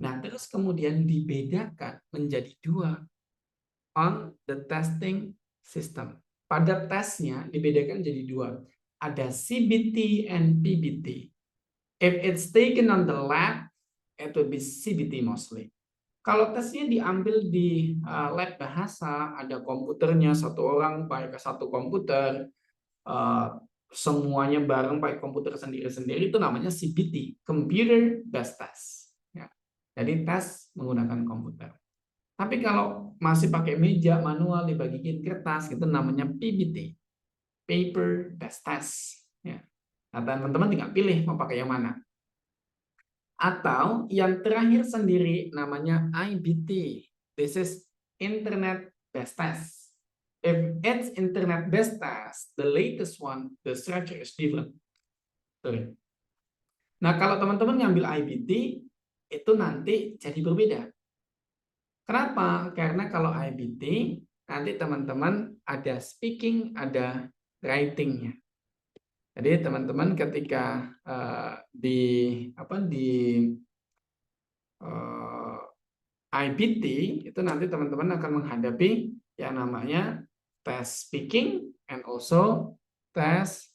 Nah, terus kemudian dibedakan menjadi 2 on the testing system. Pada tesnya dibedakan jadi 2. Ada CBT and PBT. If it's taken on the lab, it will be CBT mostly. Kalau tesnya diambil di lab bahasa, ada komputernya, satu orang pakai satu komputer, semuanya bareng pakai komputer sendiri-sendiri, itu namanya CBT, Computer Based Test. Ya. Jadi tes menggunakan komputer. Tapi kalau masih pakai meja manual dibagiin kertas, itu namanya PBT, Paper Based Test. Ya. Nah, teman-teman tinggal pilih mau pakai yang mana. Atau yang terakhir sendiri namanya IBT. This is Internet Based Test. If it's Internet Based Test, the latest one, the structure is different. Sorry. Nah, kalau teman-teman ngambil IBT, itu nanti jadi berbeda. Kenapa? Karena kalau IBT, nanti teman-teman ada speaking, ada writing-nya. Jadi teman-teman ketika di IBT itu nanti teman-teman akan menghadapi yang namanya tes speaking and also tes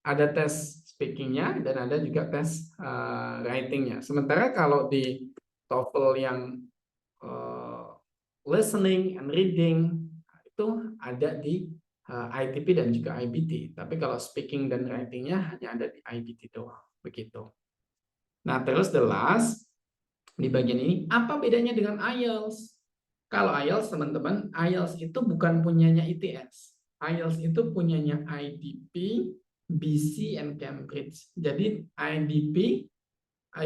Ada tes speakingnya dan ada juga tes writingnya. Sementara kalau di TOEFL yang listening and reading itu ada di ITP dan juga IBT. Tapi kalau speaking dan writingnya hanya ada di IBT doang. Begitu. Nah, terus the last di bagian ini, apa bedanya dengan IELTS? Kalau IELTS, teman-teman, IELTS itu bukan punyanya ITS. IELTS itu punyanya IDP, BC, and Cambridge. Jadi IDP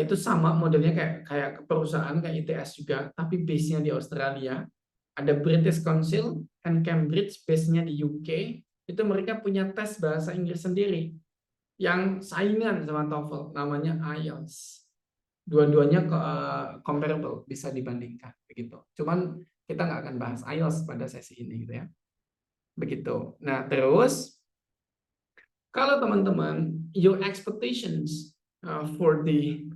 itu sama modelnya kayak perusahaan kayak ITS juga, tapi base-nya di Australia. Ada British Council and Cambridge, base-nya di UK. Itu mereka punya tes bahasa Inggris sendiri yang saingan sama TOEFL, namanya IELTS. Dua-duanya comparable, bisa dibandingkan begitu. Cuman kita nggak akan bahas IELTS pada sesi ini gitu ya. Begitu. Nah, terus kalau teman-teman your expectations for the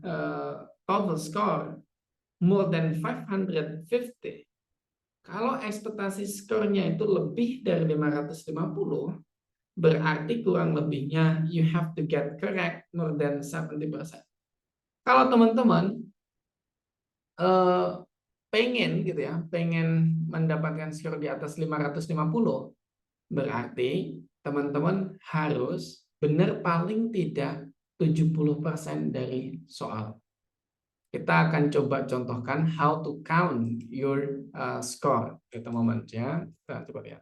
TOEFL score more than 550, kalau ekspektasi skornya itu lebih dari 550, berarti kurang lebihnya you have to get correct more than 70%. Kalau teman-teman pengen gitu ya, pengen mendapatkan skor di atas 550, berarti teman-teman harus benar paling tidak 70% dari soal. Kita akan coba contohkan how to count your score at the moment ya. Kita coba lihat.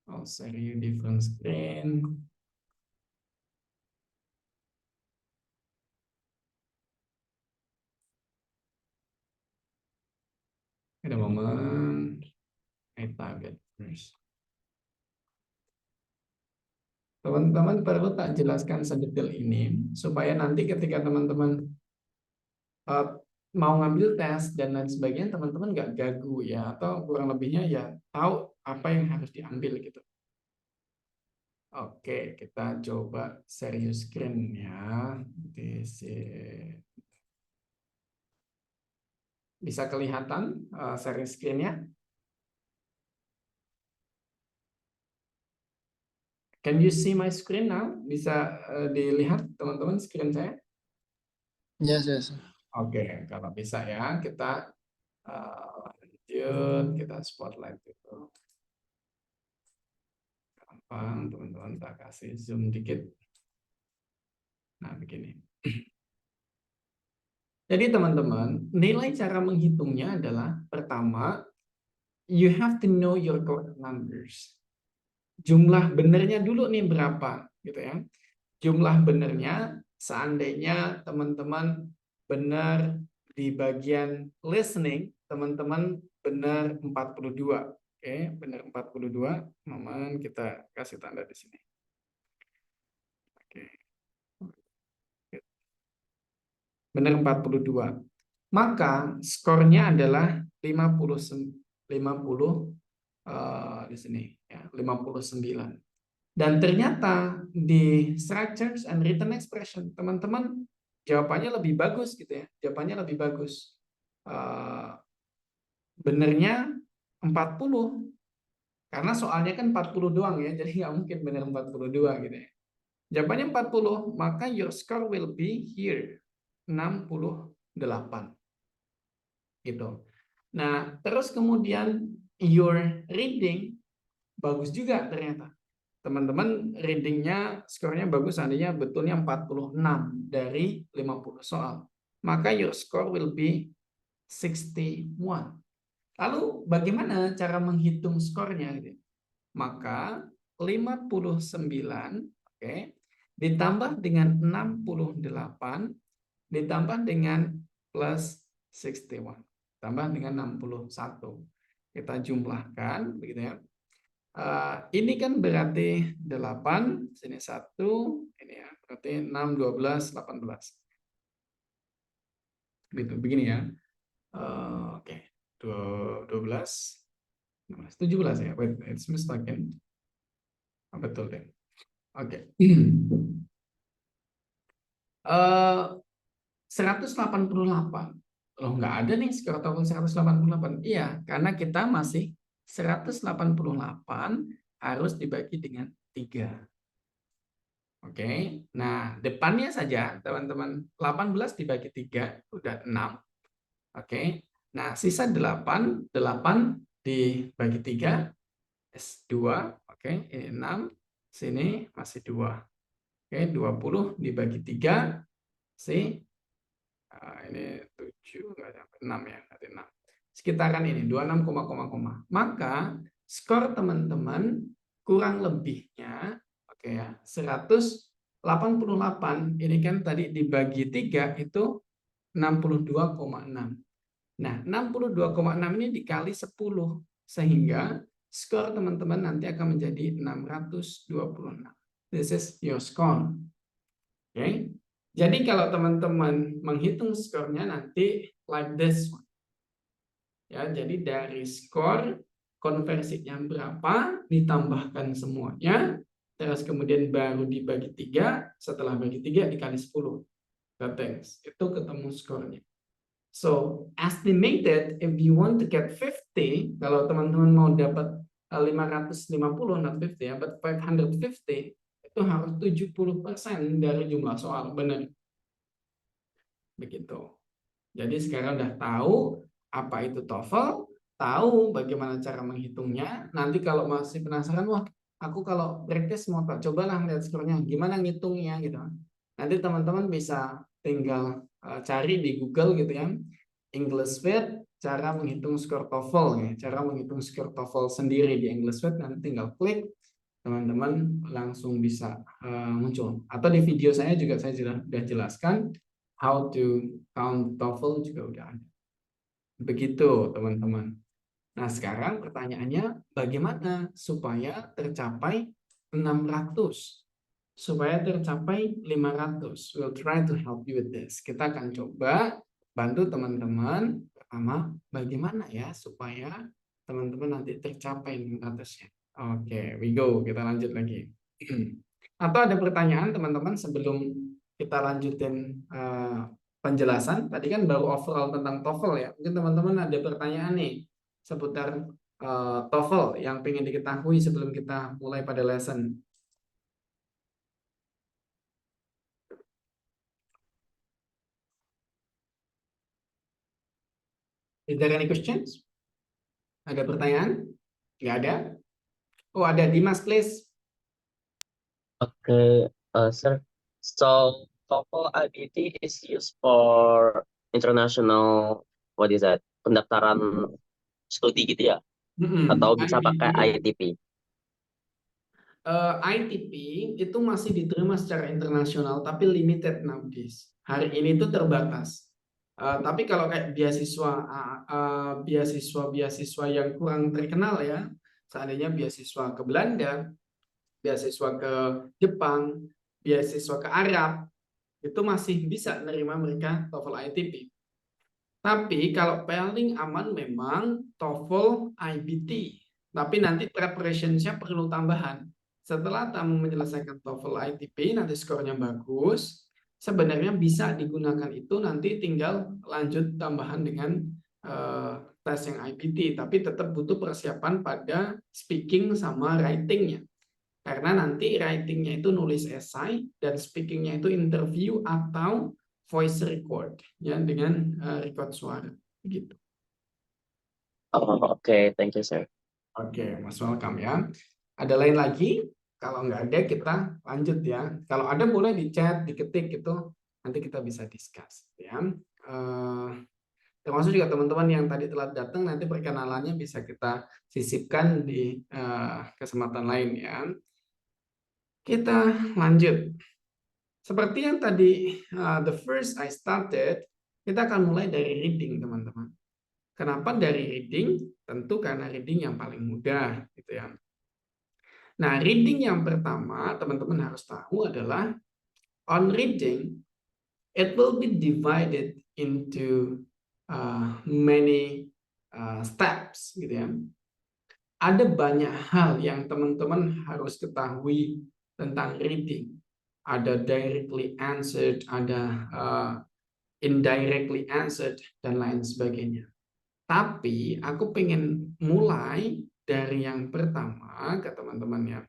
I'll share you different screen. Ada momen. I target first. Teman-teman perlu tak jelaskan sedetail ini supaya nanti ketika teman-teman mau ngambil tes dan lain sebagainya, teman-teman nggak gagu ya, atau kurang lebihnya ya tahu apa yang harus diambil gitu. Oke, kita coba serius screen ya. Bisa kelihatan serius screen-nya? Can you see my screen now? Bisa dilihat teman-teman screen saya? Yes. Oke, kalau bisa ya, kita lanjut, kita spotlight itu. Gampang, teman-teman, tak kasih zoom dikit. Nah, begini. Jadi teman-teman, nilai cara menghitungnya adalah pertama, you have to know your correct numbers. Jumlah benernya dulu nih berapa, gitu ya. Jumlah benernya, seandainya teman-teman benar di bagian listening, teman-teman benar 42. Oke, benar 42. Momen kita kasih tanda di sini. Oke. Benar 42. Maka skornya adalah 50 di sini ya, 59. Dan ternyata di structures and written expression teman-teman jawabannya lebih bagus gitu ya. Jawabannya lebih bagus. Benernya 40. Karena soalnya kan 40 doang ya, jadi nggak mungkin benar 42 gitu ya. Jawabannya 40, maka your score will be here 68. Gitu. Nah, terus kemudian your reading bagus juga ternyata. Teman-teman readingnya skornya bagus, seandainya betulnya 46 dari 50 soal. Maka your score will be 61. Lalu bagaimana cara menghitung skornya? Maka 59 oke, ditambah dengan 68 ditambah dengan plus 61. Tambah dengan 61. Kita jumlahkan begitu ya. Ini kan berarti 8, sini 1, ini ya, berarti 6, 12, 18. Begini ya. Oke, 12, 17 ya. Wait, it's mistaken. Betul deh. Oke. 188. Loh, nggak ada nih skor TOEFL 188. Iya, karena kita masih 188 harus dibagi dengan 3. Oke, nah depannya saja teman-teman, 18 dibagi 3 udah 6. Oke, nah sisa 8 dibagi 3 S2. Oke, ini 6, sini masih 2. Oke, 20 dibagi 3 C. Ini 7, nggak sampai 6 ya, nanti 6. Sekitaran ini, 26, koma. Maka skor teman-teman kurang lebihnya, oke ya, 188. Ini kan tadi dibagi 3 itu 62,6. Nah, 62,6 ini dikali 10. Sehingga skor teman-teman nanti akan menjadi 626. This is your score. Oke. Jadi kalau teman-teman menghitung skornya nanti like this one. Ya, jadi dari skor konversinya berapa ditambahkan semuanya, terus kemudian baru dibagi 3, setelah bagi 3 dikali 10. That things. Itu ketemu skornya. So, estimated if you want to get 50, kalau teman-teman mau dapat 550, not 50 ya, but 550, itu harus 70% dari jumlah soal, benar. Begitu. Jadi sekarang udah tahu apa itu TOEFL, tahu bagaimana cara menghitungnya. Nanti kalau masih penasaran, wah, aku kalau practice mau cobalah lihat skornya, gimana ngitungnya gitu. Nanti teman-teman bisa tinggal cari di Google gitu ya, EnglishFit cara menghitung skor TOEFL ya, cara menghitung skor TOEFL sendiri di EnglishFit, nanti tinggal klik, teman-teman langsung bisa muncul. Atau di video saya juga saya sudah jelaskan how to count TOEFL juga udah ada. Begitu teman-teman. Nah sekarang pertanyaannya bagaimana supaya tercapai 600? Supaya tercapai 500. We'll try to help you with this. Kita akan coba bantu teman-teman. Pertama, bagaimana ya supaya teman-teman nanti tercapai 500-nya. Oke, we go. Kita lanjut lagi. Atau ada pertanyaan teman-teman sebelum kita lanjutin penjelasan? Tadi kan baru overall tentang TOEFL ya. Mungkin teman-teman ada pertanyaan nih seputar TOEFL yang pengen diketahui sebelum kita mulai pada lesson. Is there any questions? Ada pertanyaan? Nggak ada? Oh, ada. Dimas, please. Okay, sir. So TOEFL IBT is used for international, what is that? Pendaftaran studi gitu ya? Atau bisa pakai ITP? ITP itu masih diterima secara internasional, tapi limited nowadays. Hari ini itu terbatas. Tapi kalau kayak beasiswa yang kurang terkenal ya, seandainya beasiswa ke Belanda, beasiswa ke Jepang, beasiswa ke Arab, itu masih bisa menerima mereka TOEFL ITP. Tapi kalau paling aman memang TOEFL IBT. Tapi nanti preparation-nya perlu tambahan. Setelah kamu menyelesaikan TOEFL ITP, nanti skornya bagus, sebenarnya bisa digunakan itu nanti tinggal lanjut tambahan dengan tes yang IBT, tapi tetap butuh persiapan pada speaking sama writing-nya. Karena nanti writing-nya itu nulis esai dan speaking-nya itu interview atau voice record ya dengan record suara gitu. Oh, oke, thank you, sir. Oke, Mas welcome ya. Ada lain lagi? Kalau nggak ada kita lanjut ya. Kalau ada boleh di chat, diketik gitu. Nanti kita bisa discuss ya. Termasuk juga teman-teman yang tadi telah datang, nanti perkenalannya bisa kita sisipkan di kesempatan lain ya. Kita lanjut. Seperti yang tadi the first I started, kita akan mulai dari reading teman-teman. Kenapa dari reading? Tentu karena reading yang paling mudah gitu ya. Nah, reading yang pertama teman-teman harus tahu adalah on reading it will be divided into many steps gitu ya. Ada banyak hal yang teman-teman harus ketahui tentang reading. Ada directly answered, ada indirectly answered dan lain sebagainya. Tapi aku pengen mulai dari yang pertama ke teman-teman ya,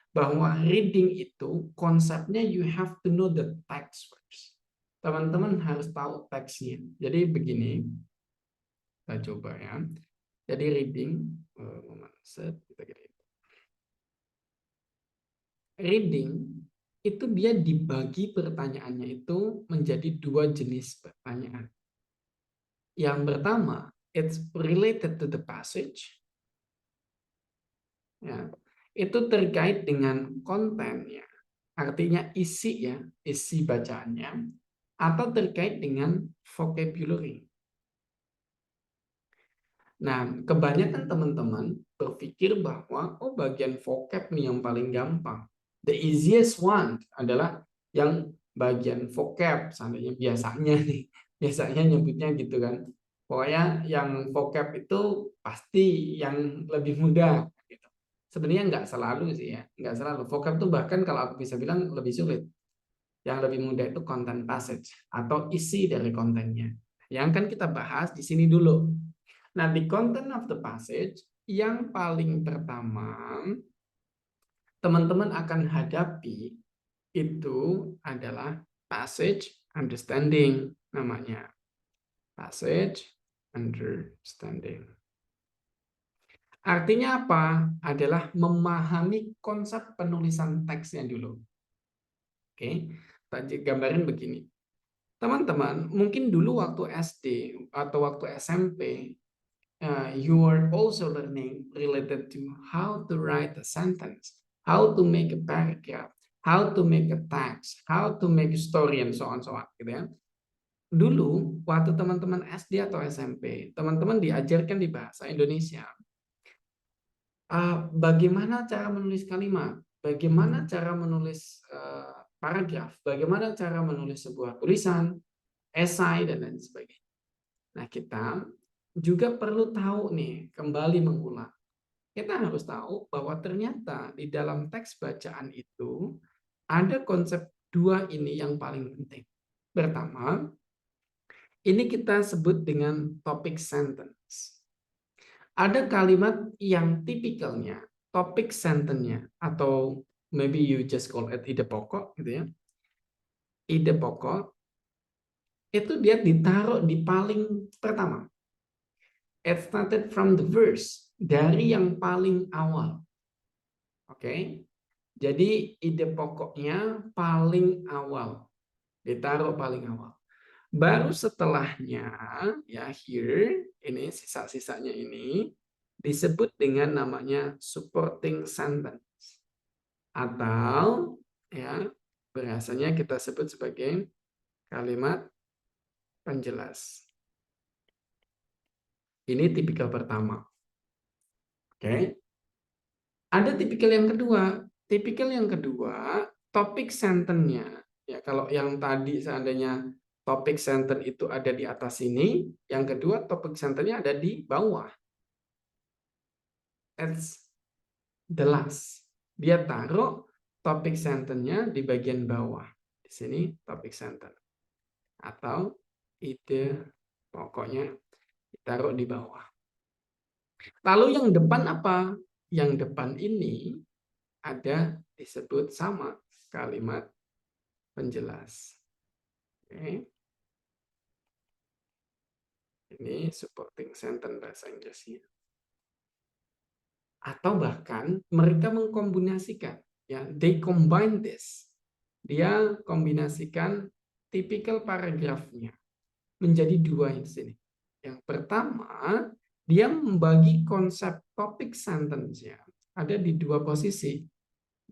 bahwa reading itu konsepnya you have to know the text first. Teman-teman harus tahu teksnya. Jadi begini, kita coba ya. Jadi reading, reading itu dia dibagi pertanyaannya itu menjadi 2 jenis pertanyaan. Yang pertama, it's related to the passage. Ya, itu terkait dengan kontennya, artinya isi ya, isi bacaannya, atau terkait dengan vocabulary. Nah, kebanyakan teman-teman berpikir bahwa bagian vocab nih yang paling gampang. The easiest one adalah yang bagian vocab, seandainya biasanya nyebutnya gitu kan. Pokoknya yang vocab itu pasti yang lebih mudah. Gitu. Sebenarnya nggak selalu sih ya, nggak selalu. Vocab tuh bahkan kalau aku bisa bilang lebih sulit. Yang lebih mudah itu content passage atau isi dari kontennya. Yang kan kita bahas di sini dulu. Nah, di content of the passage yang paling pertama teman-teman akan hadapi itu adalah passage understanding namanya. Passage understanding. Artinya apa? Adalah memahami konsep penulisan teksnya dulu. Oke, kita gambarin begini. Teman-teman, mungkin dulu waktu SD atau waktu SMP, you are also learning related to how to write a sentence, how to make a paragraph, how to make a text, how to make a story, and so on, gitu ya. Dulu, waktu teman-teman SD atau SMP, teman-teman diajarkan di bahasa Indonesia. Bagaimana cara menulis kalimat, bagaimana cara menulis paragraf, bagaimana cara menulis sebuah tulisan, esai, dan lain sebagainya. Nah, kita juga perlu tahu nih, kembali mengulang. Kita harus tahu bahwa ternyata di dalam teks bacaan itu ada konsep 2 ini yang paling penting. Pertama, ini kita sebut dengan topic sentence. Ada kalimat yang tipikalnya, topic sentence-nya, atau maybe you just call it ide pokok, gitu ya. Ide pokok, itu dia ditaruh di paling pertama. It started from the verse, dari yang paling awal. Oke, jadi ide pokoknya paling awal, ditaruh paling awal. Baru setelahnya, ya here, ini sisa-sisanya ini, disebut dengan namanya supporting sentence. Atau, ya, biasanya kita sebut sebagai kalimat penjelas. Ini tipikal pertama. Oke. Ada tipikal yang kedua. Tipikal yang kedua, topik sentence-nya. Ya, kalau yang tadi seandainya topik sentence itu ada di atas sini, yang kedua topik sentence-nya ada di bawah. It's the last. Dia taruh topik sentence-nya di bagian bawah. Di sini topik sentence. Atau ide pokoknya ditaruh di bawah. Lalu yang depan apa? Yang depan ini ada disebut sama kalimat penjelas. Oke. Ini supporting sentence bahasa Inggrisnya. Atau bahkan mereka mengkombinasikan, ya, they combine this. Dia kombinasikan tipikal paragrafnya menjadi 2 di sini. Yang pertama, dia membagi konsep topik sentence-nya ada di 2 posisi,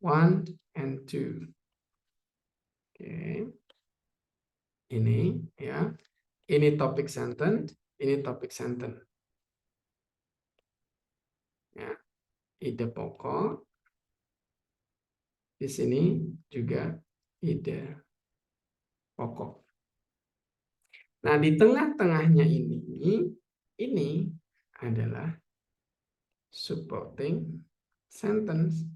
1 and 2. Oke. Ini ya. Ini topik sentence, ini topik sentence. Ya. Ide pokok. Di sini juga ide pokok. Nah, di tengah-tengahnya ini adalah supporting sentence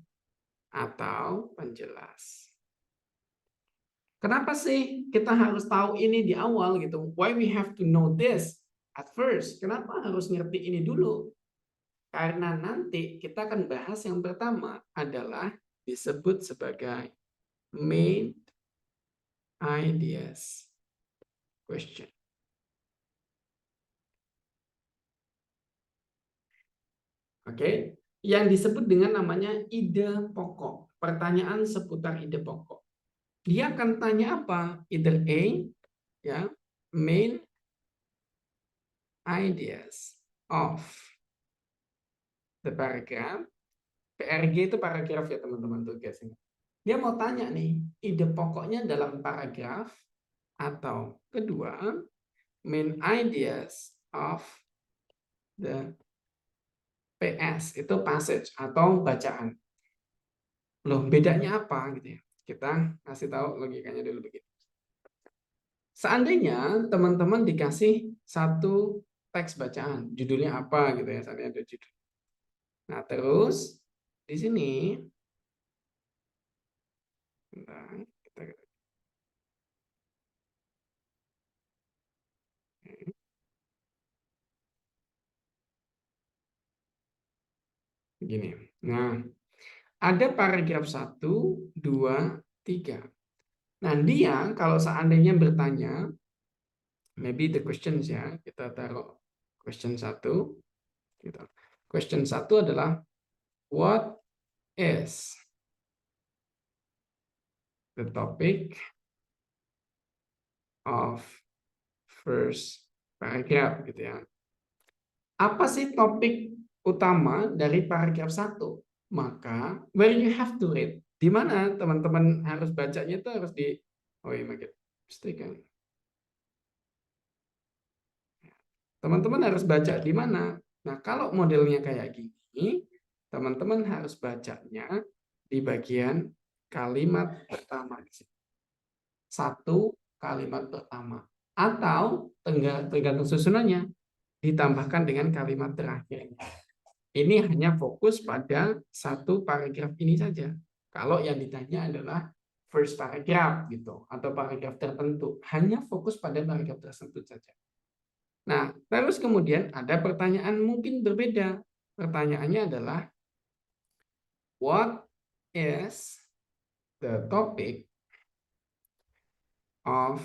atau penjelas. Kenapa sih kita harus tahu ini di awal gitu? Why we have to know this at first? Kenapa harus ngerti ini dulu? Karena nanti kita akan bahas yang pertama adalah disebut sebagai main ideas question. Oke, yang disebut dengan namanya ide pokok. Pertanyaan seputar ide pokok. Dia akan tanya apa? Either A, ya, main ideas of the paragraph. PRG itu paragraf ya teman-teman tuh guysnya. Dia mau tanya nih, ide pokoknya dalam paragraf, atau kedua, main ideas of the PS, itu passage atau bacaan. Loh, bedanya apa gitu ya? Kita kasih tahu logikanya dulu begini. Seandainya teman-teman dikasih satu teks bacaan, judulnya apa gitu ya, seandainya ada judul. Nah, terus di sini gini. Nah, ada paragraf 1, 2, 3. Nah, dia kalau seandainya bertanya, maybe the questions ya, kita taruh question 1. Gitu. Question 1 adalah, what is the topic of first paragraph gitu ya. Apa sih topik utama dari paragraf 1? Maka where you have to read. Di mana teman-teman harus bacanya itu harus di teman-teman harus baca di mana? Nah, kalau modelnya kayak gini, teman-teman harus bacanya di bagian kalimat pertama di sini. 1 kalimat pertama, atau tergantung susunannya ditambahkan dengan kalimat terakhirnya. Ini hanya fokus pada satu paragraf ini saja. Kalau yang ditanya adalah first paragraph gitu, atau paragraf tertentu, hanya fokus pada paragraf tersebut saja. Nah, terus kemudian ada pertanyaan mungkin berbeda. Pertanyaannya adalah, what is the topic of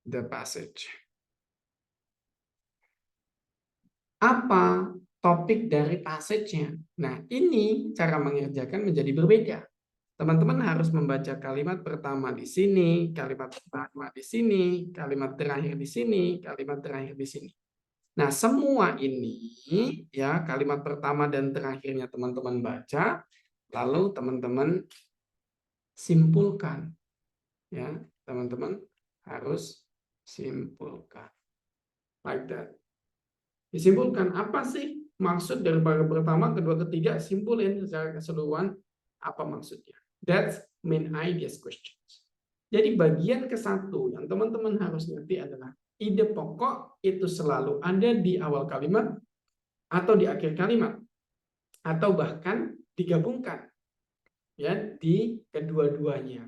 the passage? Apa topik dari passage-nya? Nah, ini cara mengerjakan menjadi berbeda. Teman-teman harus membaca kalimat pertama di sini, kalimat pertama di sini, kalimat terakhir di sini, kalimat terakhir di sini. Nah, semua ini ya, kalimat pertama dan terakhirnya teman-teman baca, lalu teman-teman simpulkan. Ya, teman-teman harus simpulkan. Like that. Disimpulkan apa sih maksud dari paragraf pertama, kedua, ketiga, simpulin secara keseluruhan apa maksudnya. That's main ideas questions. Jadi bagian ke-1 yang teman-teman harus ngerti adalah ide pokok itu selalu ada di awal kalimat atau di akhir kalimat, atau bahkan digabungkan ya di kedua-duanya.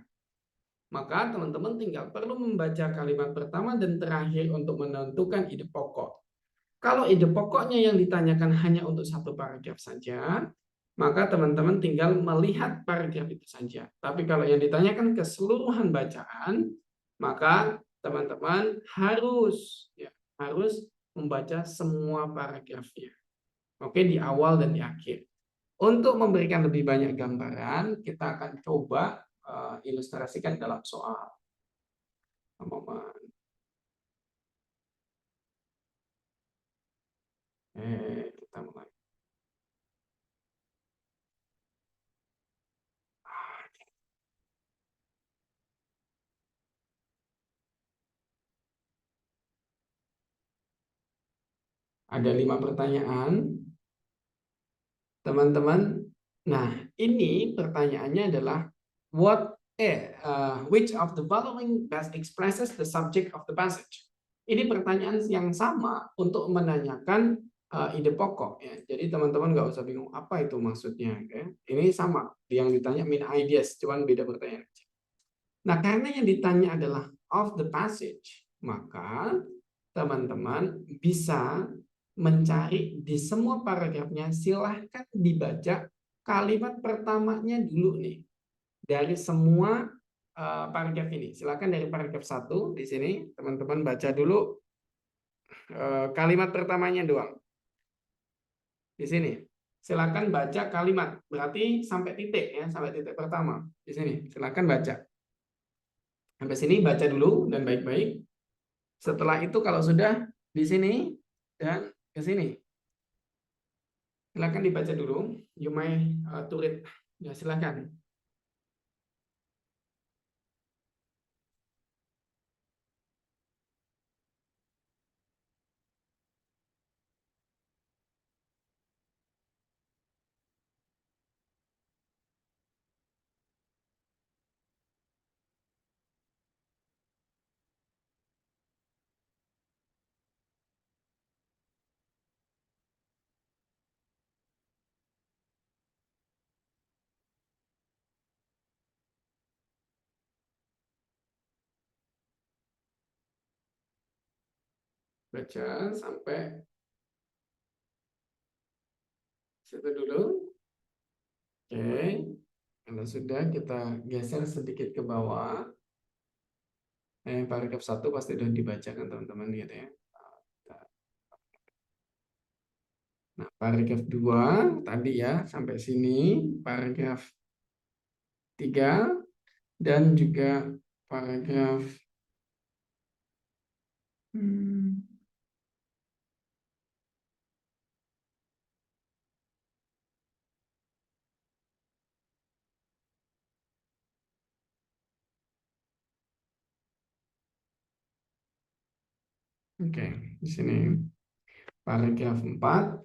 Maka teman-teman tinggal perlu membaca kalimat pertama dan terakhir untuk menentukan ide pokok. Kalau ide pokoknya yang ditanyakan hanya untuk satu paragraf saja, maka teman-teman tinggal melihat paragraf itu saja. Tapi kalau yang ditanyakan keseluruhan bacaan, maka teman-teman harus membaca semua paragrafnya. Oke, di awal dan di akhir. Untuk memberikan lebih banyak gambaran, kita akan coba ilustrasikan dalam soal. Kita mulai. Ada 5 pertanyaan. Teman-teman, nah ini pertanyaannya adalah which of the following best expresses the subject of the passage? Ini pertanyaan yang sama untuk menanyakan ide pokok ya. Jadi teman-teman nggak usah bingung apa itu maksudnya ya. Ini sama yang ditanya main ideas, cuman beda pertanyaan. Nah, karena yang ditanya adalah of the passage, maka teman-teman bisa mencari di semua paragrafnya, silahkan dibaca kalimat pertamanya dulu nih. Dari semua paragraf ini. Silahkan dari paragraf 1 di sini, teman-teman baca dulu kalimat pertamanya doang. Di sini. Silakan baca kalimat. Berarti sampai titik ya, sampai titik pertama. Di sini. Silakan baca. Sampai sini baca dulu dan baik-baik. Setelah itu kalau sudah di sini dan ke sini. Silakan dibaca dulu. You may to read. Ya, silakan. Baca sampai situ dulu. Oke. Kalau sudah, kita geser sedikit ke bawah. Paragraf 1 pasti sudah dibacakan teman-teman lihat ya. Nah, paragraf 2 tadi ya sampai sini, paragraf 3 dan juga paragraf Oke, di sini paragraf 4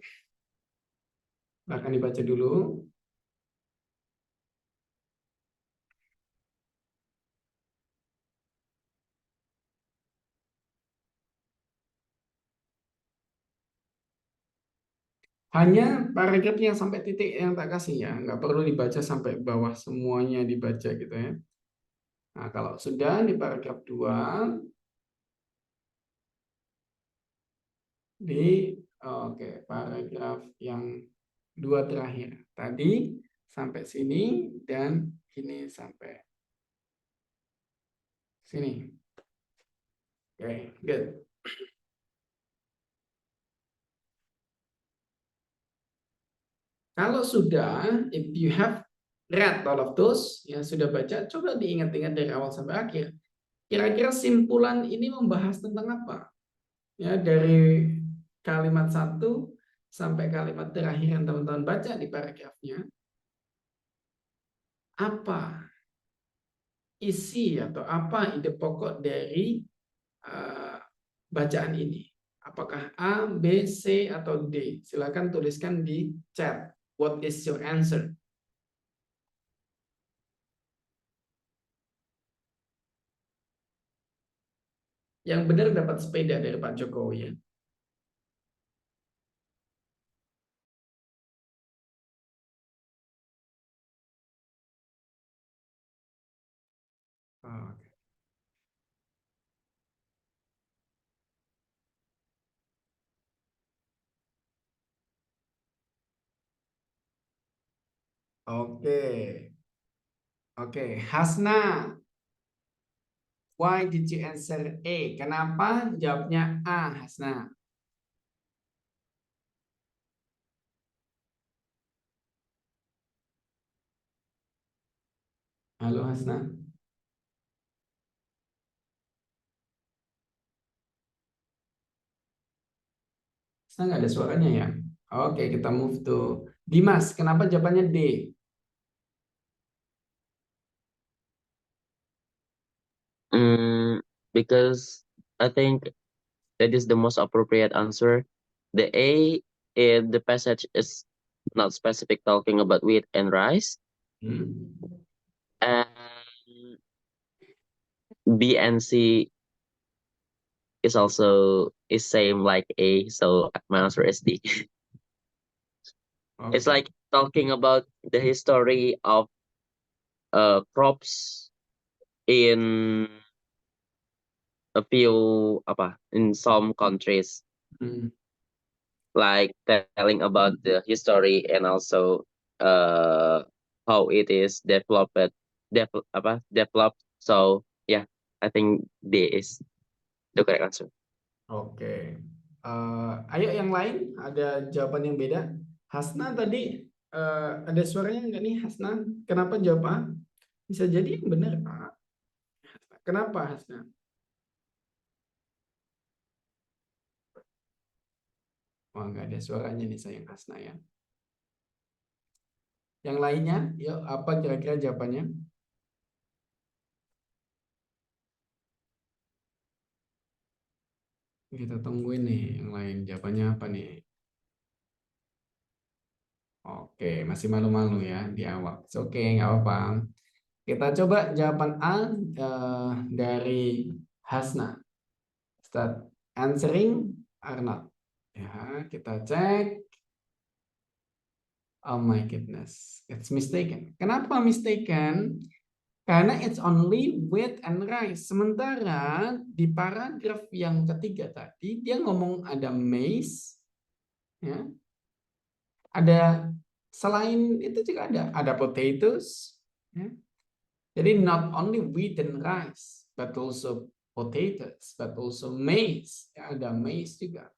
akan dibaca dulu. Hanya paragraf yang sampai titik yang tak kasih ya, nggak perlu dibaca sampai bawah semuanya dibaca gitu ya. Nah, kalau sudah di paragraf 2 di paragraf yang 2 terakhir tadi sampai sini dan ini sampai sini. Oke, good. Kalau sudah, if you have read all of those, yang sudah baca, coba diingat-ingat dari awal sampai akhir. Kira-kira simpulan ini membahas tentang apa? Ya, dari kalimat 1 sampai kalimat terakhir yang teman-teman baca di paragrafnya. Apa isi atau apa ide pokok dari bacaan ini? Apakah A, B, C, atau D? Silakan tuliskan di chat. What is your answer? Yang benar dapat sepeda dari Pak Jokowi ya. Oke. Oke, Hasna. Why did you answer A? Kenapa jawabnya A, Hasna? Halo, Hasna. Hasna nggak ada suaranya ya? Oke, kita move to Dimas. Kenapa jawabannya D? Because I think that is the most appropriate answer. The A in the passage is not specific talking about wheat and rice. And B and C is also is same like A, so my answer is D. It's like talking about the history of crops in a few in some countries. like telling about the history and also how it is developed. So yeah, I think D is the correct answer. Oke. Ayo yang lain, ada jawaban yang beda. Hasna tadi ada suaranya nggak nih Hasna? Kenapa jawab A? Bisa jadi yang benar A. Kenapa Hasna? Oh, nggak ada suaranya nih sayang Hasna ya. Yang lainnya, yuk apa kira-kira jawabannya? Kita tungguin nih yang lain jawabannya apa nih? Oke, masih malu-malu ya di awal. Oke, nggak apa-apa. Kita coba jawaban A dari Hasna. Start answering or not. Ya, kita cek. Oh my goodness, it's mistaken. Kenapa mistaken? Karena it's only wheat and rice. Sementara di paragraf yang ketiga tadi dia ngomong ada maize, ya. Ada selain itu juga ada potatoes, ya. Jadi not only wheat and rice, but also potatoes, but also maize. Ya, ada maize juga.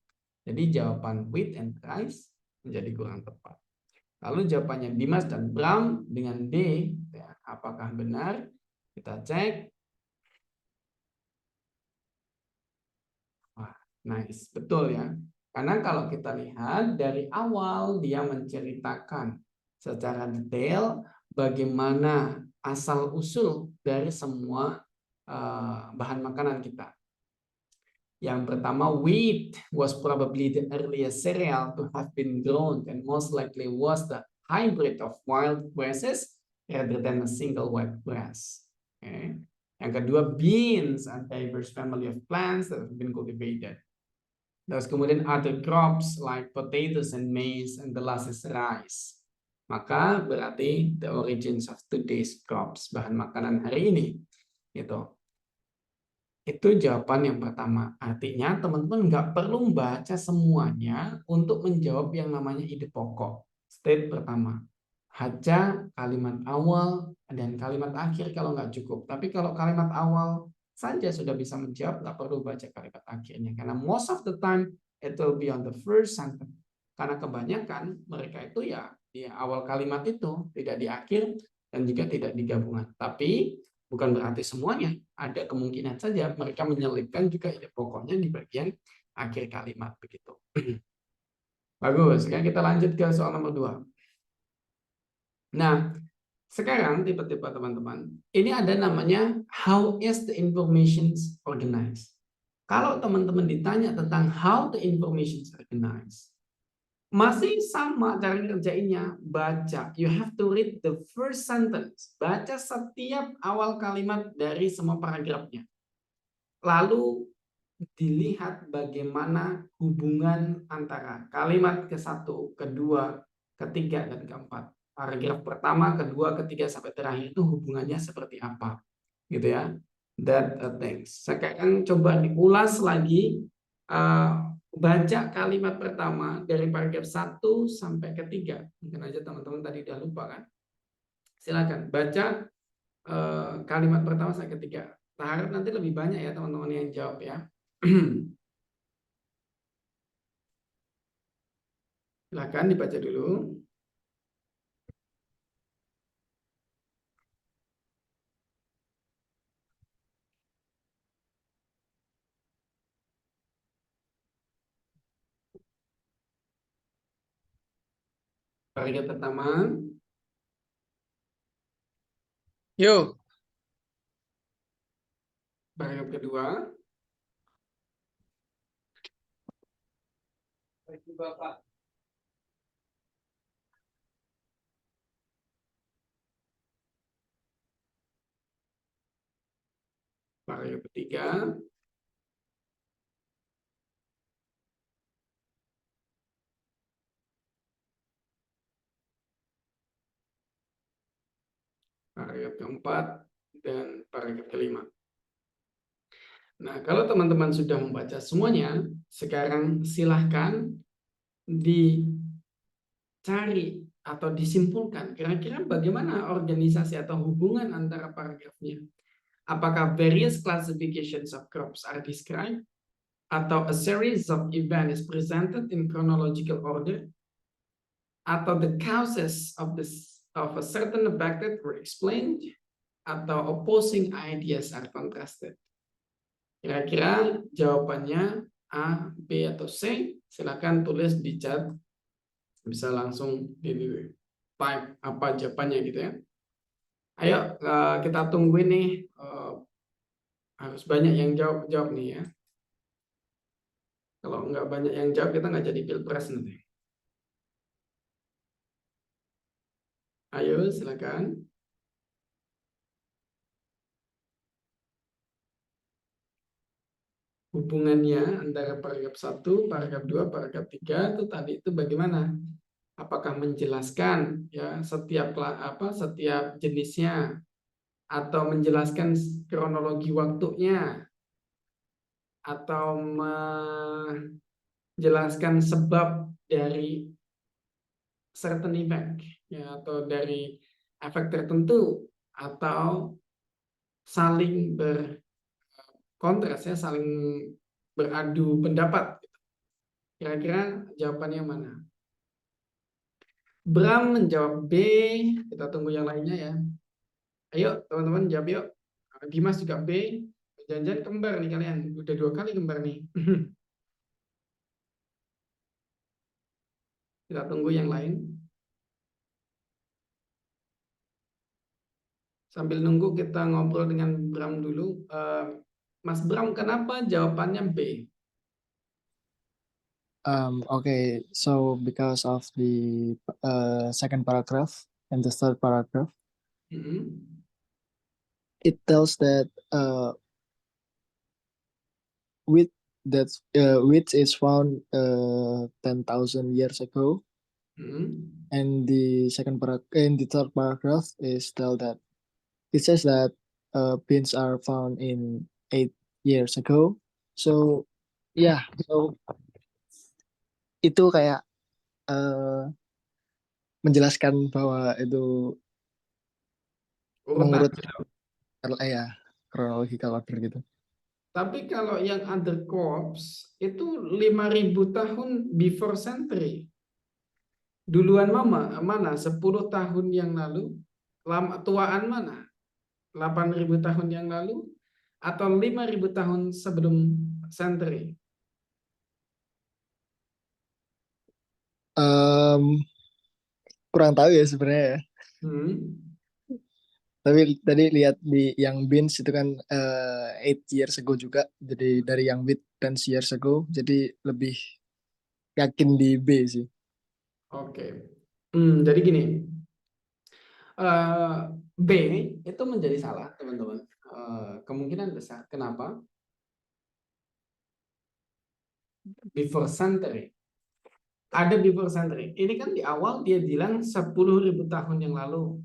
Jadi jawaban wheat and rice menjadi kurang tepat. Lalu jawabannya Dimas dan Bram dengan D, ya, apakah benar? Kita cek. Wah, nice, betul ya. Karena kalau kita lihat dari awal dia menceritakan secara detail bagaimana asal-usul dari semua bahan makanan kita. Yang pertama, wheat was probably the earliest cereal to have been grown and most likely was the hybrid of wild grasses rather than a single white grass. Okay. Yang kedua, beans are diverse family of plants that have been cultivated. Terus kemudian other crops like potatoes and maize, and the last is rice. Maka berarti the origins of today's crops, bahan makanan hari ini, gitu. Itu jawaban yang pertama. Artinya teman-teman nggak perlu membaca semuanya untuk menjawab yang namanya ide pokok. State pertama. Baca kalimat awal dan kalimat akhir kalau nggak cukup. Tapi kalau kalimat awal saja sudah bisa menjawab, nggak perlu baca kalimat akhirnya. Karena most of the time it will be on the first sentence. Karena kebanyakan mereka itu ya di awal kalimat itu, tidak di akhir dan juga tidak di gabungan. Tapi bukan berarti semuanya. Ada kemungkinan saja mereka menyelipkan juga ide pokoknya di bagian akhir kalimat begitu. Bagus. Sekarang kita lanjut ke soal nomor 2. Nah, sekarang tipe-tipe teman-teman, ini ada namanya how is the information organized. Kalau teman-teman ditanya tentang how the information is organized, masih sama cara ngerjainnya, baca. You have to read the first sentence. Baca setiap awal kalimat dari semua paragrafnya. Lalu dilihat bagaimana hubungan antara kalimat ke-1, kedua, ketiga, dan keempat. Paragraf pertama, kedua, ketiga, sampai terakhir itu hubungannya seperti apa. Gitu ya. That things. Sekarang coba diulas lagi. Baca kalimat pertama dari paragraf 1 sampai ketiga. Mungkin aja teman-teman tadi udah lupa kan. Silakan baca kalimat pertama sampai ketiga. Kita harap nanti lebih banyak ya teman-teman yang jawab ya. Silakan dibaca dulu. Paragraf pertama. Yuk. Paragraf kedua. Bapak. Paragraf ketiga. Paragraf keempat dan paragraf kelima. Nah, kalau teman-teman sudah membaca semuanya, sekarang silahkan dicari atau disimpulkan kira-kira bagaimana organisasi atau hubungan antara paragrafnya. Apakah various classifications of crops are described, atau a series of events is presented in chronological order, atau the causes of a certain effect that were explained, atau opposing ideas are contrasted. Kira-kira jawabannya A, B, atau C? Silakan tulis di chat. Bisa langsung di type apa jawabannya gitu ya. Ayo kita tunggu ini. Harus banyak yang jawab nih ya. Kalau nggak banyak yang jawab, kita nggak jadi pilpres nanti. Ayo, silakan. Hubungannya antara paragraf 1, paragraf 2, paragraf 3 itu tadi itu bagaimana? Apakah menjelaskan ya setiap jenisnya, atau menjelaskan kronologi waktunya, atau menjelaskan sebab dari certain effect ya, atau dari efek tertentu, atau saling berkontras ya, saling beradu pendapat. Kira-kira jawabannya mana? Bram menjawab B. Kita tunggu yang lainnya ya. Ayo teman-teman jawab yuk. Dimas juga B. Jangan-jangan kembar nih kalian. Udah 2 kali kembar nih. Kita tunggu yang lain. Sambil nunggu kita ngobrol dengan Bram dulu. Mas Bram, kenapa jawabannya B? Okay, so because of the second paragraph and the third paragraph, it tells that wheat is found 10,000 years ago, and the third paragraph is it says that beans are found in 8 years ago. So yeah, so itu kayak menjelaskan bahwa itu mengurut chronological order gitu. Tapi kalau yang other crops itu 5.000 tahun before century. Duluan mana? 10 tahun yang lalu? Tuaan mana? 8.000 tahun yang lalu? Atau 5.000 tahun sebelum century? Kurang tahu ya sebenarnya ya. Tapi tadi lihat di yang beans itu kan 8 years ago juga. Jadi dari yang wheat 10 years ago. Jadi lebih yakin di B sih. Oke. Jadi gini. B itu menjadi salah, teman-teman. Kemungkinan besar. Kenapa? Before century. Ada before century. Ini kan di awal dia bilang 10.000 tahun yang lalu.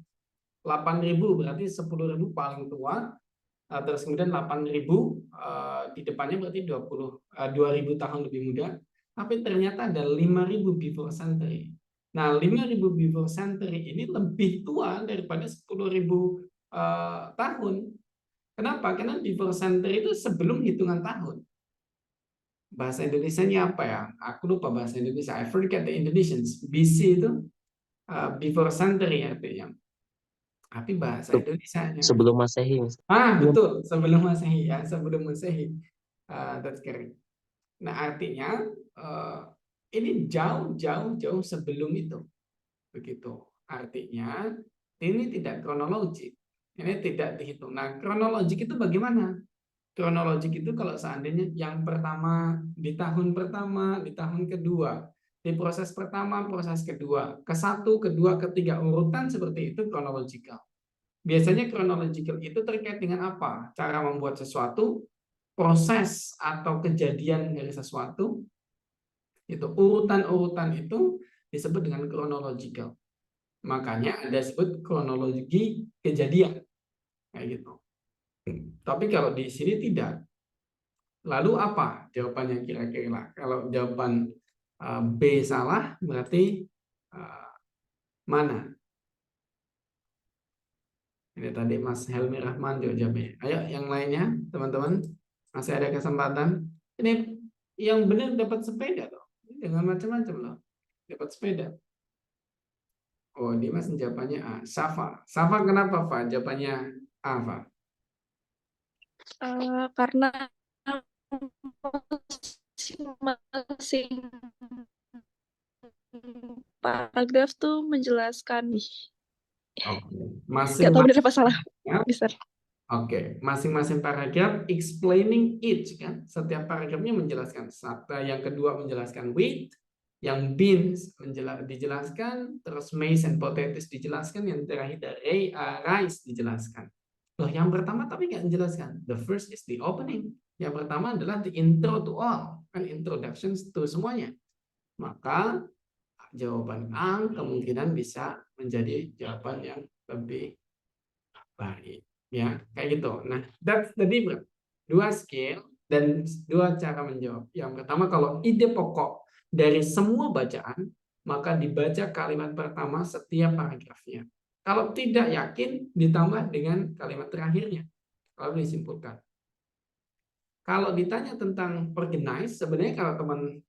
8.000 berarti 10.000 paling tua. Terus kemudian 8.000 di depannya berarti 2.000 tahun lebih muda. Tapi ternyata ada 5.000 before century. Nah, 5.000 before century ini lebih tua daripada 10.000 tahun. Kenapa? Karena before century itu sebelum hitungan tahun. Bahasa Indonesianya apa ya? Aku lupa bahasa Indonesia. I forget the Indonesians. BC itu before century artinya. Tapi bahasa Indonesianya sebelum Masehi. Betul, sebelum Masehi ya, sebelum Masehi. That's correct. Nah, artinya ini jauh sebelum itu. Begitu. Artinya ini tidak kronologik. Ini tidak dihitung. Nah, kronologik itu bagaimana? Kronologik itu kalau seandainya yang pertama, di tahun pertama, di tahun kedua, di proses pertama, proses kedua, ke-1, kedua, ketiga, urutan seperti itu kronologikal. Biasanya kronologikal itu terkait dengan apa? Cara membuat sesuatu, proses atau kejadian dari sesuatu, itu urutan-urutan itu disebut dengan kronologikal. Makanya ada sebut kronologi kejadian. Kayak gitu. Tapi kalau di sini tidak. Lalu apa jawabannya kira-kira? Kalau jawaban B salah, berarti mana? Ini tadi Mas Helmi Rahman jawab B. Ayo yang lainnya, teman-teman. Masih ada kesempatan. Ini yang benar dapat sepeda loh. Jangan macam-macam loh. Dapat sepeda. Oh, Dimas jawabannya A. Safa. Safa kenapa, Fa? Jawabannya A, Fa. Karena masing-masing paragraf tuh menjelaskan. Oke. Gak tahu benar apa salah. Bisa. Oke, masing-masing paragraf explaining each kan. Setiap paragrafnya menjelaskan. Yang kedua menjelaskan with, yang beans dijelaskan, terus maize and potatoes dijelaskan, yang terakhir rice dijelaskan. Loh, yang pertama tapi nggak menjelaskan. The first is the opening. Yang pertama adalah the intro to all, kan introductions to semuanya. Maka jawaban A kemungkinan bisa menjadi jawaban yang lebih baik. Ya, kayak gitu. Nah, that's the difference. 2 skill dan 2 cara menjawab. Yang pertama, kalau ide pokok dari semua bacaan, maka dibaca kalimat pertama setiap paragrafnya. Kalau tidak yakin, ditambah dengan kalimat terakhirnya. Lalu disimpulkan. Kalau ditanya tentang organize, sebenarnya kalau teman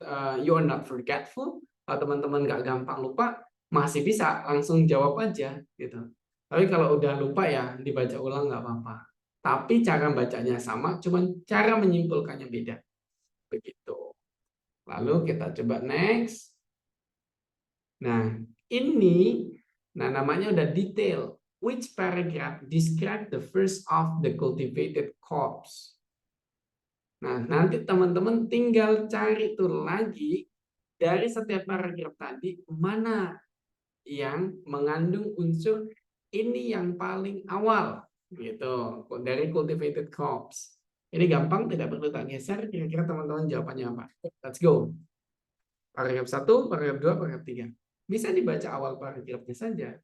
you are not forgetful, kalau teman-teman nggak gampang lupa, masih bisa langsung jawab aja gitu. Tapi kalau udah lupa ya dibaca ulang nggak apa-apa. Tapi cara bacanya sama, cuman cara menyimpulkannya beda. Begitu. Lalu kita coba next. Nah, ini namanya udah detail. Which paragraph describe the first of the cultivated crops? Nah, nanti teman-teman tinggal cari tuh lagi dari setiap paragraf tadi mana yang mengandung unsur ini yang paling awal gitu dari cultivated crops. Ini gampang, tidak perlu tak geser. Kira-kira teman-teman jawabannya apa? Let's go. Paragraf 1, paragraf 2, paragraf 3. Bisa dibaca awal paragrafnya saja.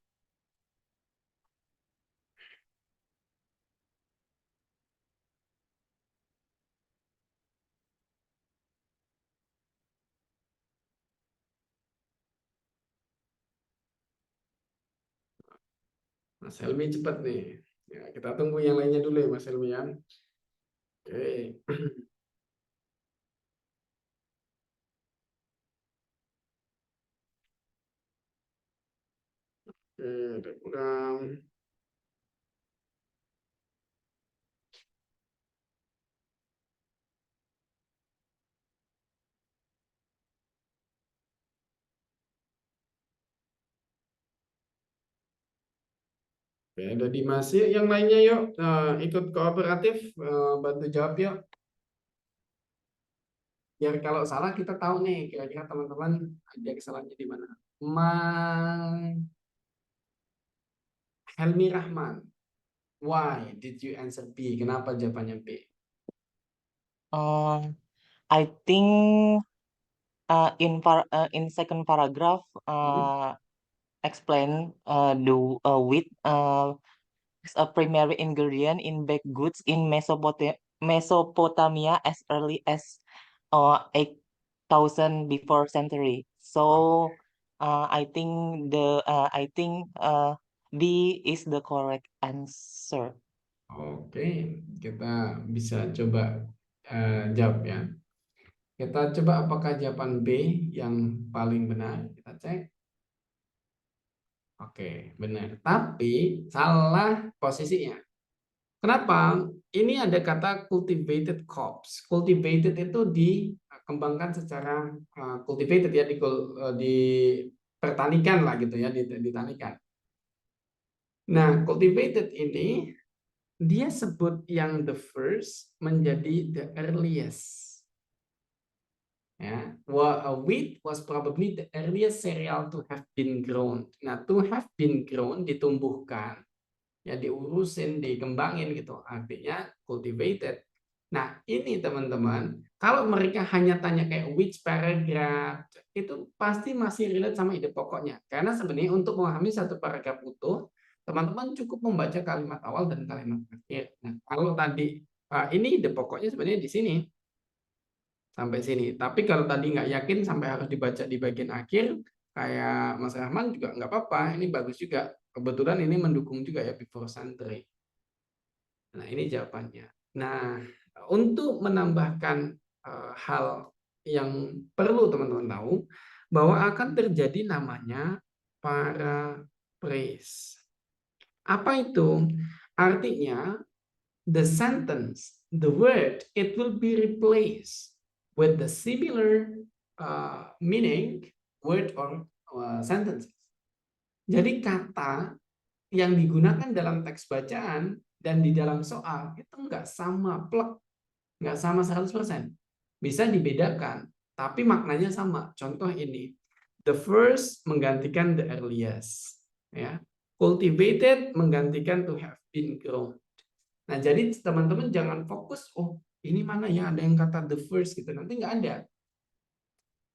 Mas Helmi cepat nih. Ya, kita tunggu yang lainnya dulu ya Mas Helmi ya. Oke. Oke, kurang. Oke, ada Dimas. Yuk, yang lainnya yuk ikut kooperatif, bantu jawab yuk. Biar kalau salah kita tahu nih kira-kira teman-teman ada kesalahannya di mana. Helmi Rahman, why did you answer B? Kenapa jawabannya B? I think in second paragraph explain the wheat is a primary ingredient in baked goods in Mesopotamia as early as 8,000 before century. So I think B is the correct answer. Oke, kita bisa coba jawab ya. Kita coba apakah jawaban B yang paling benar. Kita cek. Oke, benar. Tapi salah posisinya. Kenapa? Ini ada kata cultivated crops. Cultivated itu dikembangkan secara cultivated ya, dipertanikan lah gitu ya, ditanikan. Nah, cultivated ini dia sebut yang the first menjadi the earliest. Ya, wheat was probably the earliest cereal to have been grown. Nah, to have been grown ditumbuhkan, ya diurusin, dikembangin gitu. Artinya cultivated. Nah, ini teman-teman, kalau mereka hanya tanya kayak which paragraph, itu pasti masih relate sama ide pokoknya. Karena sebenarnya untuk memahami satu paragraf utuh, teman-teman cukup membaca kalimat awal dan kalimat akhir. Nah, kalau tadi ini ide pokoknya sebenarnya di sini. Sampai sini. Tapi kalau tadi nggak yakin sampai harus dibaca di bagian akhir, kayak Mas Rahman juga nggak apa-apa. Ini bagus juga. Kebetulan ini mendukung juga ya before century. Nah, ini jawabannya. Nah, untuk menambahkan hal yang perlu teman-teman tahu, bahwa akan terjadi namanya paraphrase. Apa itu? Artinya, the sentence, the word, it will be replaced with the similar meaning word or sentences. Jadi kata yang digunakan dalam teks bacaan dan di dalam soal itu nggak sama plek, nggak sama 100%. Bisa dibedakan, tapi maknanya sama. Contoh ini, the first menggantikan the earliest, ya. Cultivated menggantikan to have been grown. Nah, jadi teman-teman jangan fokus, oh ini mana ya ada yang kata the first gitu, nanti nggak ada.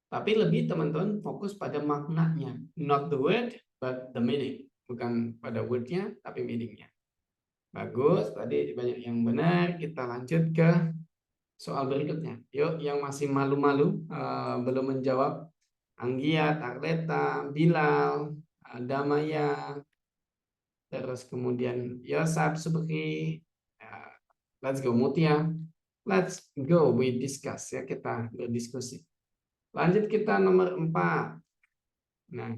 Tapi lebih teman-teman fokus pada maknanya, not the word but the meaning. Bukan pada wordnya, tapi meaningnya. Bagus, tadi banyak yang benar. Kita lanjut ke soal berikutnya. Yuk, yang masih malu-malu belum menjawab. Anggiat, Arleta, Bilal, Damaya, terus kemudian Yosap, Subhi. Let's go, Mutia. Let's go, we discuss ya, kita berdiskusi. Lanjut kita nomor 4. Nah,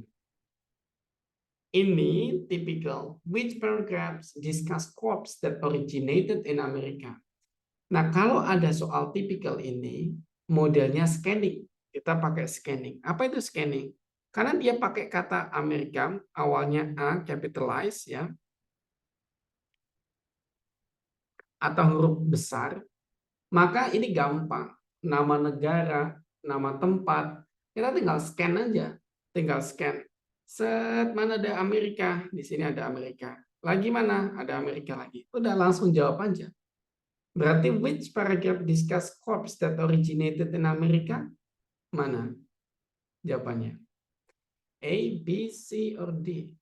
ini typical. Which paragraphs discuss crops that originated in America? Nah, kalau ada soal typical ini, modelnya scanning. Kita pakai scanning. Apa itu scanning? Karena dia pakai kata Amerika, awalnya A, capitalize, ya. Atau huruf besar. Maka ini gampang. Nama negara, nama tempat. Kita tinggal scan aja. Tinggal scan. Set, mana ada Amerika? Di sini ada Amerika. Lagi mana? Ada Amerika lagi. Udah langsung jawab aja. Berarti which paragraph discuss crops that originated in America? Mana? Jawabannya. A, B, C, or D?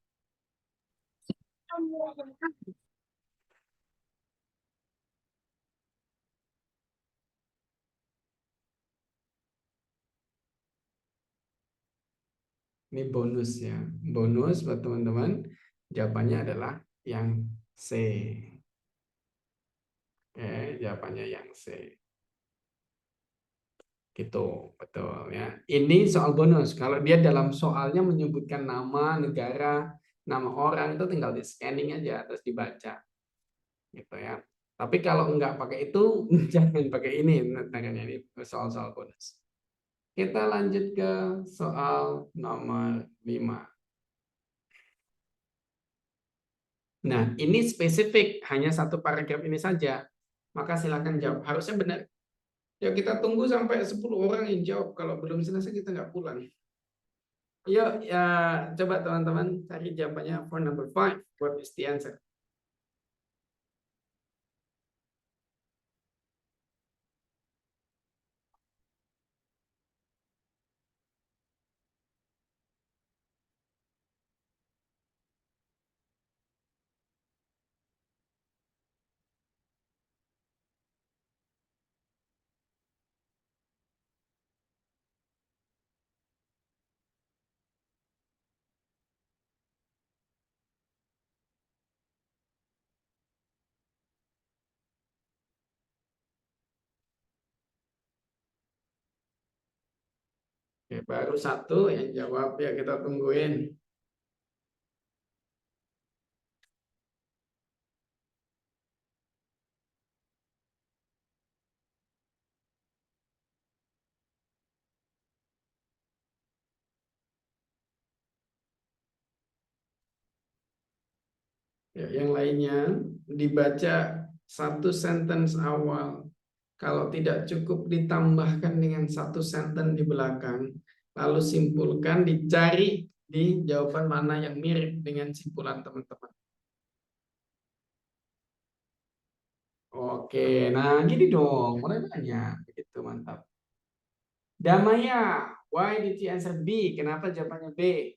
Ini bonus ya. Bonus buat teman-teman. Jawabannya adalah yang C. Oke, jawabannya yang C. Gitu, betul ya. Ini soal bonus. Kalau dia dalam soalnya menyebutkan nama, negara, nama orang, itu tinggal di scanning aja, terus dibaca. Gitu ya. Tapi kalau nggak pakai itu, jangan pakai ini. Ini soal-soal bonus. Kita lanjut ke soal nomor 5. Nah, ini spesifik, hanya satu paragraf ini saja. Maka silakan jawab. Harusnya benar. Ya, kita tunggu sampai 10 orang yang jawab. Kalau belum selesai, kita nggak pulang. Yuk, ya, coba teman-teman cari jawabannya for number 5. What is the answer? Oke, baru satu yang jawab, ya kita tungguin. Ya, yang lainnya dibaca satu sentence awal. Kalau tidak cukup ditambahkan dengan satu sentence di belakang. Lalu simpulkan, dicari di jawaban mana yang mirip dengan simpulan teman-teman. Oke, nah gini dong, mulai banyak. Begitu, mantap. Damaya, why did you answer B? Kenapa jawabannya B?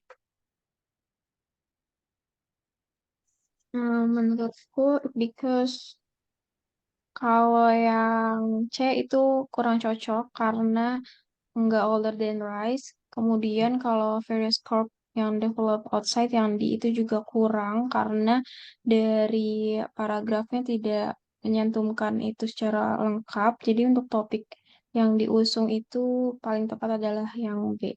Menurutku because Kalau yang C itu kurang cocok karena nggak older than rice. Kemudian kalau various crop yang develop outside yang di itu juga kurang karena dari paragrafnya tidak menyantumkan itu secara lengkap. Jadi untuk topik yang diusung itu paling tepat adalah yang B.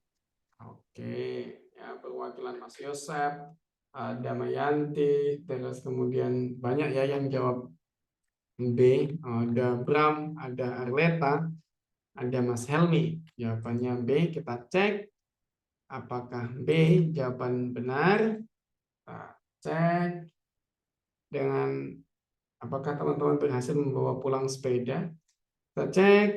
Oke, ya perwakilan Mas Yosep, Damayanti, terus kemudian banyak ya yang jawab B. Ada Bram, ada Arleta, ada Mas Helmi. Jawabannya B. Kita cek apakah B jawaban benar. Kita cek dengan apakah teman-teman berhasil membawa pulang sepeda. Kita cek.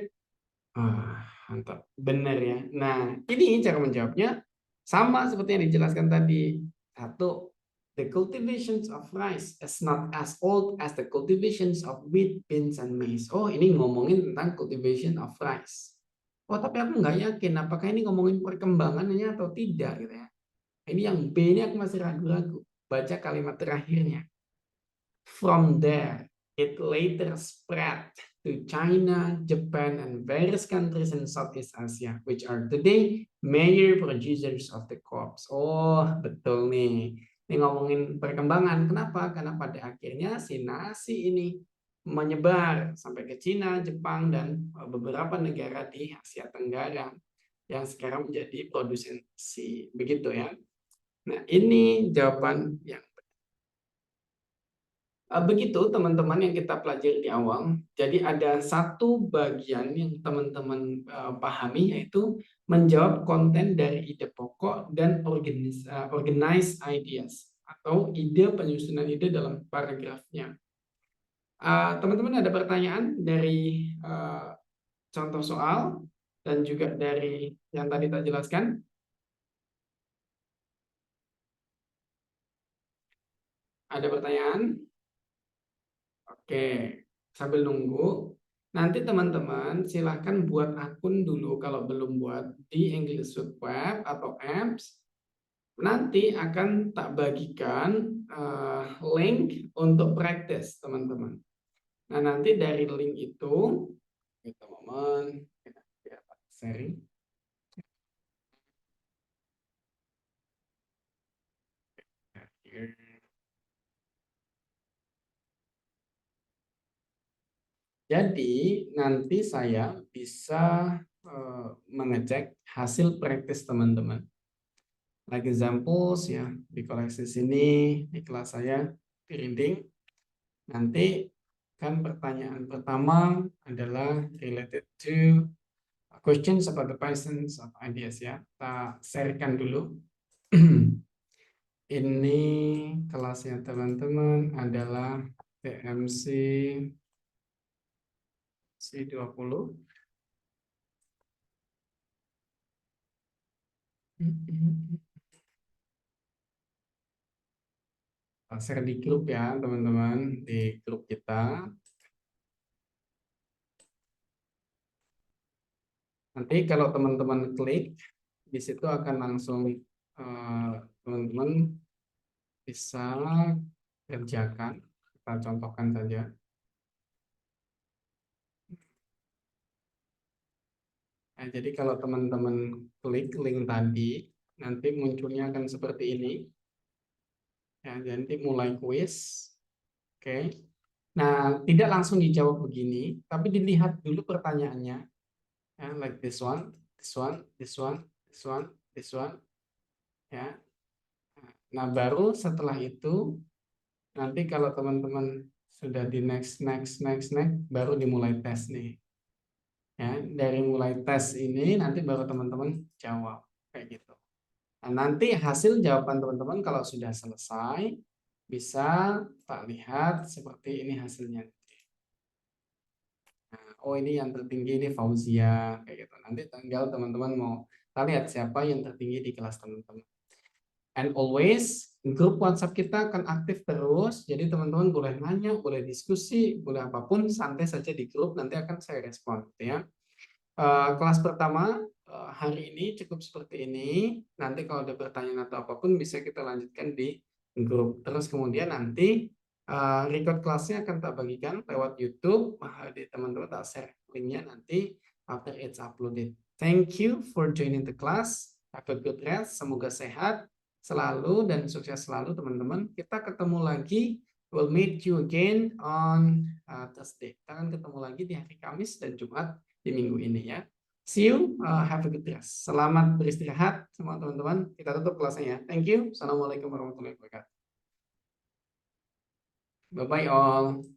Mantap. Benar ya. Nah, ini cara menjawabnya sama seperti yang dijelaskan tadi. Satu, the cultivations of rice is not as old as the cultivations of wheat, beans, and maize. Oh, ini ngomongin tentang cultivation of rice. Oh, tapi aku nggak yakin apakah ini ngomongin perkembangannya atau tidak gitu ya. Ini yang B ini aku masih ragu-ragu. Baca kalimat terakhirnya. From there, it later spread to China, Japan, and various countries in Southeast Asia, which are today major producers of the crops. Oh, betul nih. Ini ngomongin perkembangan. Kenapa? Karena pada akhirnya si nasi ini menyebar sampai ke Cina, Jepang, dan beberapa negara di Asia Tenggara yang sekarang menjadi produsen nasi. Begitu ya. Nah, ini jawaban yang begitu teman-teman yang kita pelajari di awal. Jadi ada satu bagian yang teman-teman pahami, yaitu menjawab konten dari ide pokok dan organize ideas atau ide penyusunan ide dalam paragrafnya. Teman-teman ada pertanyaan dari contoh soal dan juga dari yang tadi tak jelaskan? Ada pertanyaan? Oke, sambil nunggu, nanti teman-teman silahkan buat akun dulu kalau belum buat di English Web atau apps. Nanti akan tak bagikan link untuk praktis teman-teman. Nah, nanti dari link itu, teman-teman, kita sharing. Jadi nanti saya bisa mengecek hasil praktis teman-teman. Like examples ya, di koleksi sini, di kelas saya, di reading. Nanti kan pertanyaan pertama adalah related to questions about the presence of ideas ya. Kita sharekan dulu. Ini kelasnya teman-teman adalah TMC C20. Share di grup ya teman-teman, di grup kita. Nanti kalau teman-teman klik, di situ akan langsung teman-teman bisa kerjakan. Kita contohkan saja. Nah, jadi kalau teman-teman klik link tadi, nanti munculnya akan seperti ini. Ya, nanti mulai kuis. Oke. Nah, tidak langsung dijawab begini, tapi dilihat dulu pertanyaannya. Ya, like this one, this one, this one, this one, this one. Ya. Nah, baru setelah itu, nanti kalau teman-teman sudah di next, baru dimulai tes nih. Ya, dari mulai tes ini nanti baru teman-teman jawab kayak gitu. Nah, nanti hasil jawaban teman-teman kalau sudah selesai bisa tak lihat seperti ini hasilnya. Nah, oh ini yang tertinggi ini Fauzia kayak gitu. Nanti tinggal teman-teman mau kita lihat siapa yang tertinggi di kelas teman-teman. And always grup WhatsApp kita akan aktif terus. Jadi teman-teman boleh nanya, boleh diskusi, boleh apapun, santai saja di grup. Nanti akan saya respon, ya. Kelas pertama hari ini cukup seperti ini. Nanti kalau ada pertanyaan atau apapun bisa kita lanjutkan di grup. Terus kemudian nanti Record kelasnya akan tak bagikan lewat YouTube. Di teman-teman tak share linknya nanti after it's uploaded. Thank you for joining the class. Have a good rest. Semoga sehat selalu dan sukses selalu teman-teman. Kita ketemu lagi. We'll meet you again on Thursday. Kita akan ketemu lagi di hari Kamis dan Jumat di minggu ini ya. See you. Have a good rest. Selamat beristirahat semua teman-teman. Kita tutup kelasnya ya. Thank you. Assalamualaikum warahmatullahi wabarakatuh. Bye-bye all.